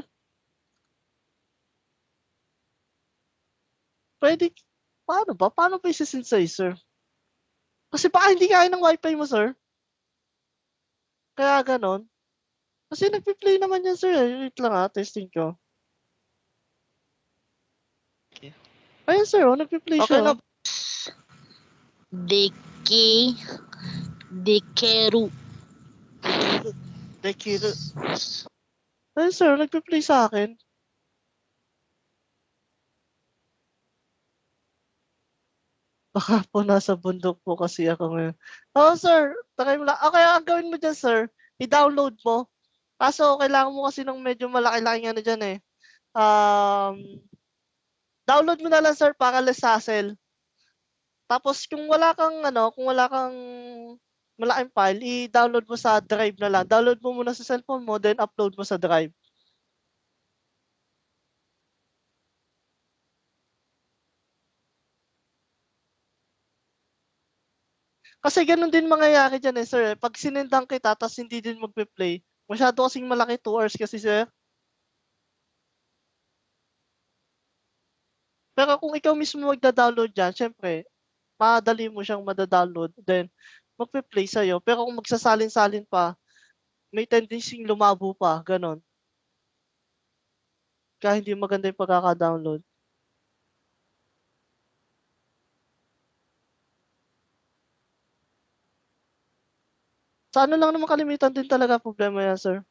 Pwede, paano ba? Paano ba isi-synthesize sir? Kasi baka hindi kaya ng wifi mo sir. Kaya ganon. Kasi nagpi-play naman yan sir. Wait lang testing ko. Okay. Ayun sir, nagpi-play Okay siya. na. Dekeru. Dekiru. Ayun sir, nagpi-play sa akin. Baka po nasa bundok po kasi ako ngayon. Sir, takay mo lang. Okay, ang gawin mo dyan sir, i-download mo. Kaso kailangan mo kasi ng medyo malaki-laking ano dyan download mo na lang sir para less hassle. Tapos kung wala kang malaking file, i-download mo sa drive na lang. Download mo muna sa cellphone mo, then upload mo sa drive. Kasi ganun din mangyayari dyan sir. Pag sinendang kita, tapos hindi din magpe-play. Masyado kasing malaki, 2 hours kasi sir. Pero kung ikaw mismo magda-download dyan, syempre, madali mo siyang mada-download. Then, magpe-play sa'yo. Pero kung magsasalin-salin pa, may tendency lumabo pa. Ganon. Kaya hindi maganda yung pagkaka-download. Sa ano lang naman kalimitan din talaga problema yan, sir.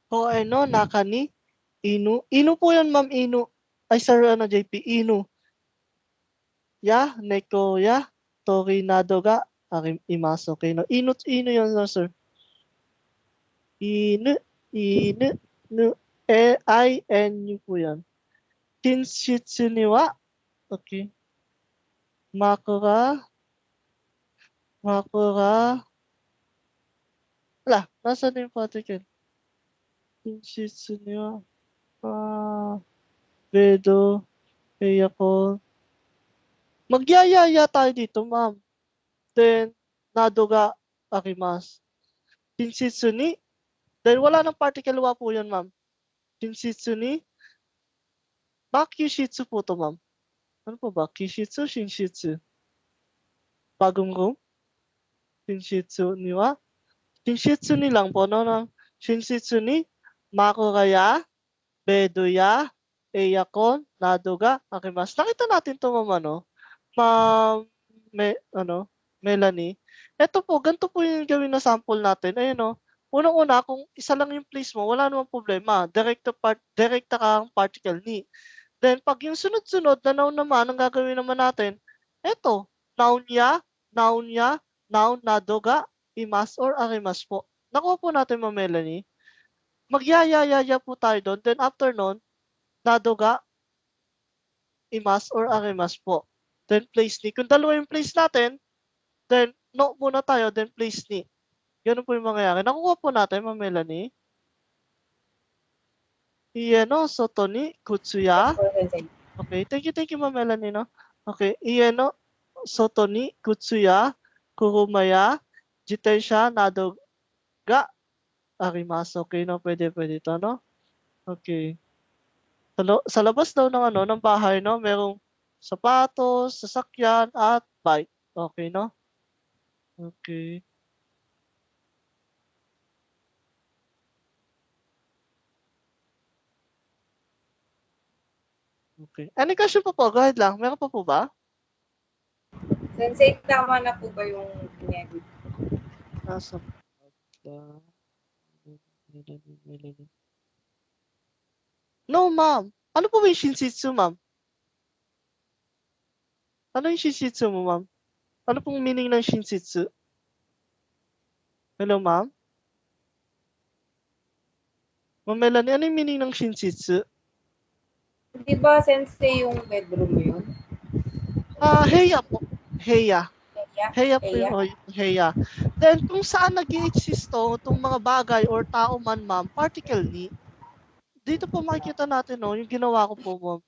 Nakani, Inu. Inu po yan, ma'am, Inu. Ay, sir, JP, Inu. Neko, Tori Nado ga, imaso, no. Inu yan, sir. Inu, Inu, nu, I-N-U po yan. Kinshitsu ni wa, okay. Makura, wala, nasa na yung particle? Kinshitsu ni wa, Bedo, Eiyako, Magyayaya tayo dito, ma'am. Then, nadoga akimasu. Shinshitsu ni. Then, wala ng particle wa po yun, ma'am. Shinshitsu ni. Kyushitsu po to, ma'am. Ano po ba? Kyushitsu, Shinshitsu. Bagong room? Shinshitsu ni wa? Shinshitsu ni lang po, no? Shinshitsu ni. Makuraya. Bedoya. Eiyakon. Nadoga akimasu. Nakita natin to, ma'am, ano? Ma'am, Melanie. Ito po, ganito po yung gawin na sample natin. Ayun, no? Unang-una, kung isa lang yung place mo, wala namang problema. Direkta kang particle ni. Then, pag yung sunod-sunod na noun naman, ang gagawin naman natin, eto, noun ya, noun nadoga, imas or arimas po. Nakuha po natin, Ma'am Melanie. Magyayayaya po tayo doon. Then, after nun, nadoga, imas or arimas po. Then, place ni. Kung dalawa yung place natin, then, no muna tayo, then place ni. Ganun po yung mangyayari. Nakuha po natin, Ma'am Melanie. Iye no soto ni kutsuya. Po, Sensei. Okay, thank you, Ma'am Melanie, no? Okay, iye no soto ni kutsuya, kurumaya, jitensha nado ga arimasu. Okay, no? Pwede ito, no? Okay. Sa labas daw ng bahay, no? Merong sapatos, sasakyan, at bike. Okay, no? Okay. Okay. Any question po po? Go ahead lang. Meron pa po ba? Sensei, tama na po ba yung pinedit? Nasa No, ma'am. Ano po ba yung Shinshitsu, ma'am? Ano yung Shinshitsu mo, ma'am? Ano pong meaning ng Shinshitsu? Hello, ma'am? Ma'am Melanie, ano yung meaning ng Shinshitsu? Di ba, Sensei, yung bedroom mo yun? Heya po. Heya. Eya? Heya po Eya? yung heya. Then, kung saan nag-i-exist itong mga bagay or tao man, ma'am, particle ni, dito po makikita natin, no, yung ginawa ko po, ma'am.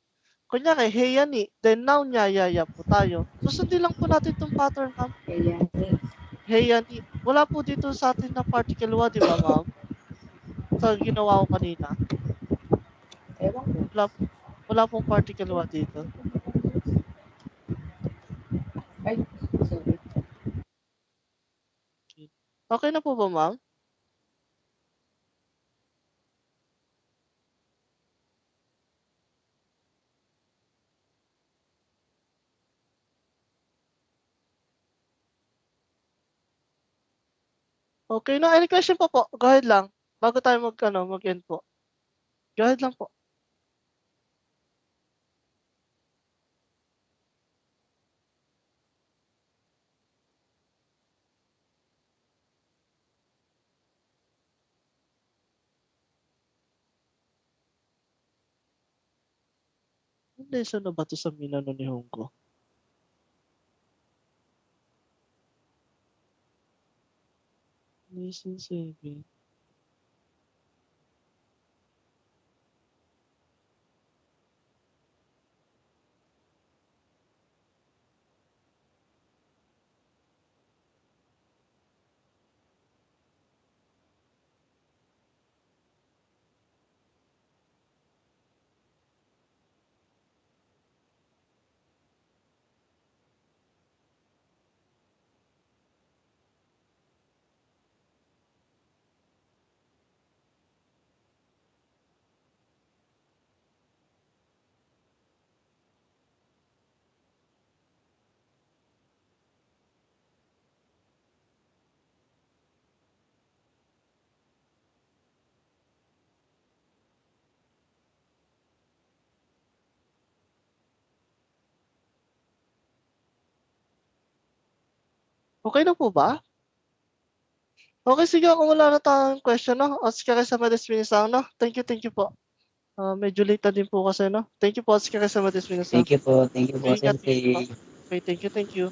Kunyari, heya ni, then noun niya, yaya po tayo. Susundin lang po natin itong pattern, ma'am. Eya. Heya ni. Wala po dito sa atin na particle wa, di ba, ma'am? Sa ginawa ko kanina. Ewan ko. Wala pong particle wa dito. Ay, sorry. Okay na po ba, ma'am? Okay na. Any question pa po? Go ahead lang. Bago tayo mag-end po. Go ahead lang po. Lesson na ba ito sa Minano ni Hongo? Lesson 7. Okay na po ba? Okay, sige. Kung wala na tayong question, no? Otsukaresama sama desu minasan, no? Thank you po. Medyo late na din po kasi, no? Thank you po, Otsukaresama desu minasan. Thank you po, Ingat din po. Sensei. Okay, thank you.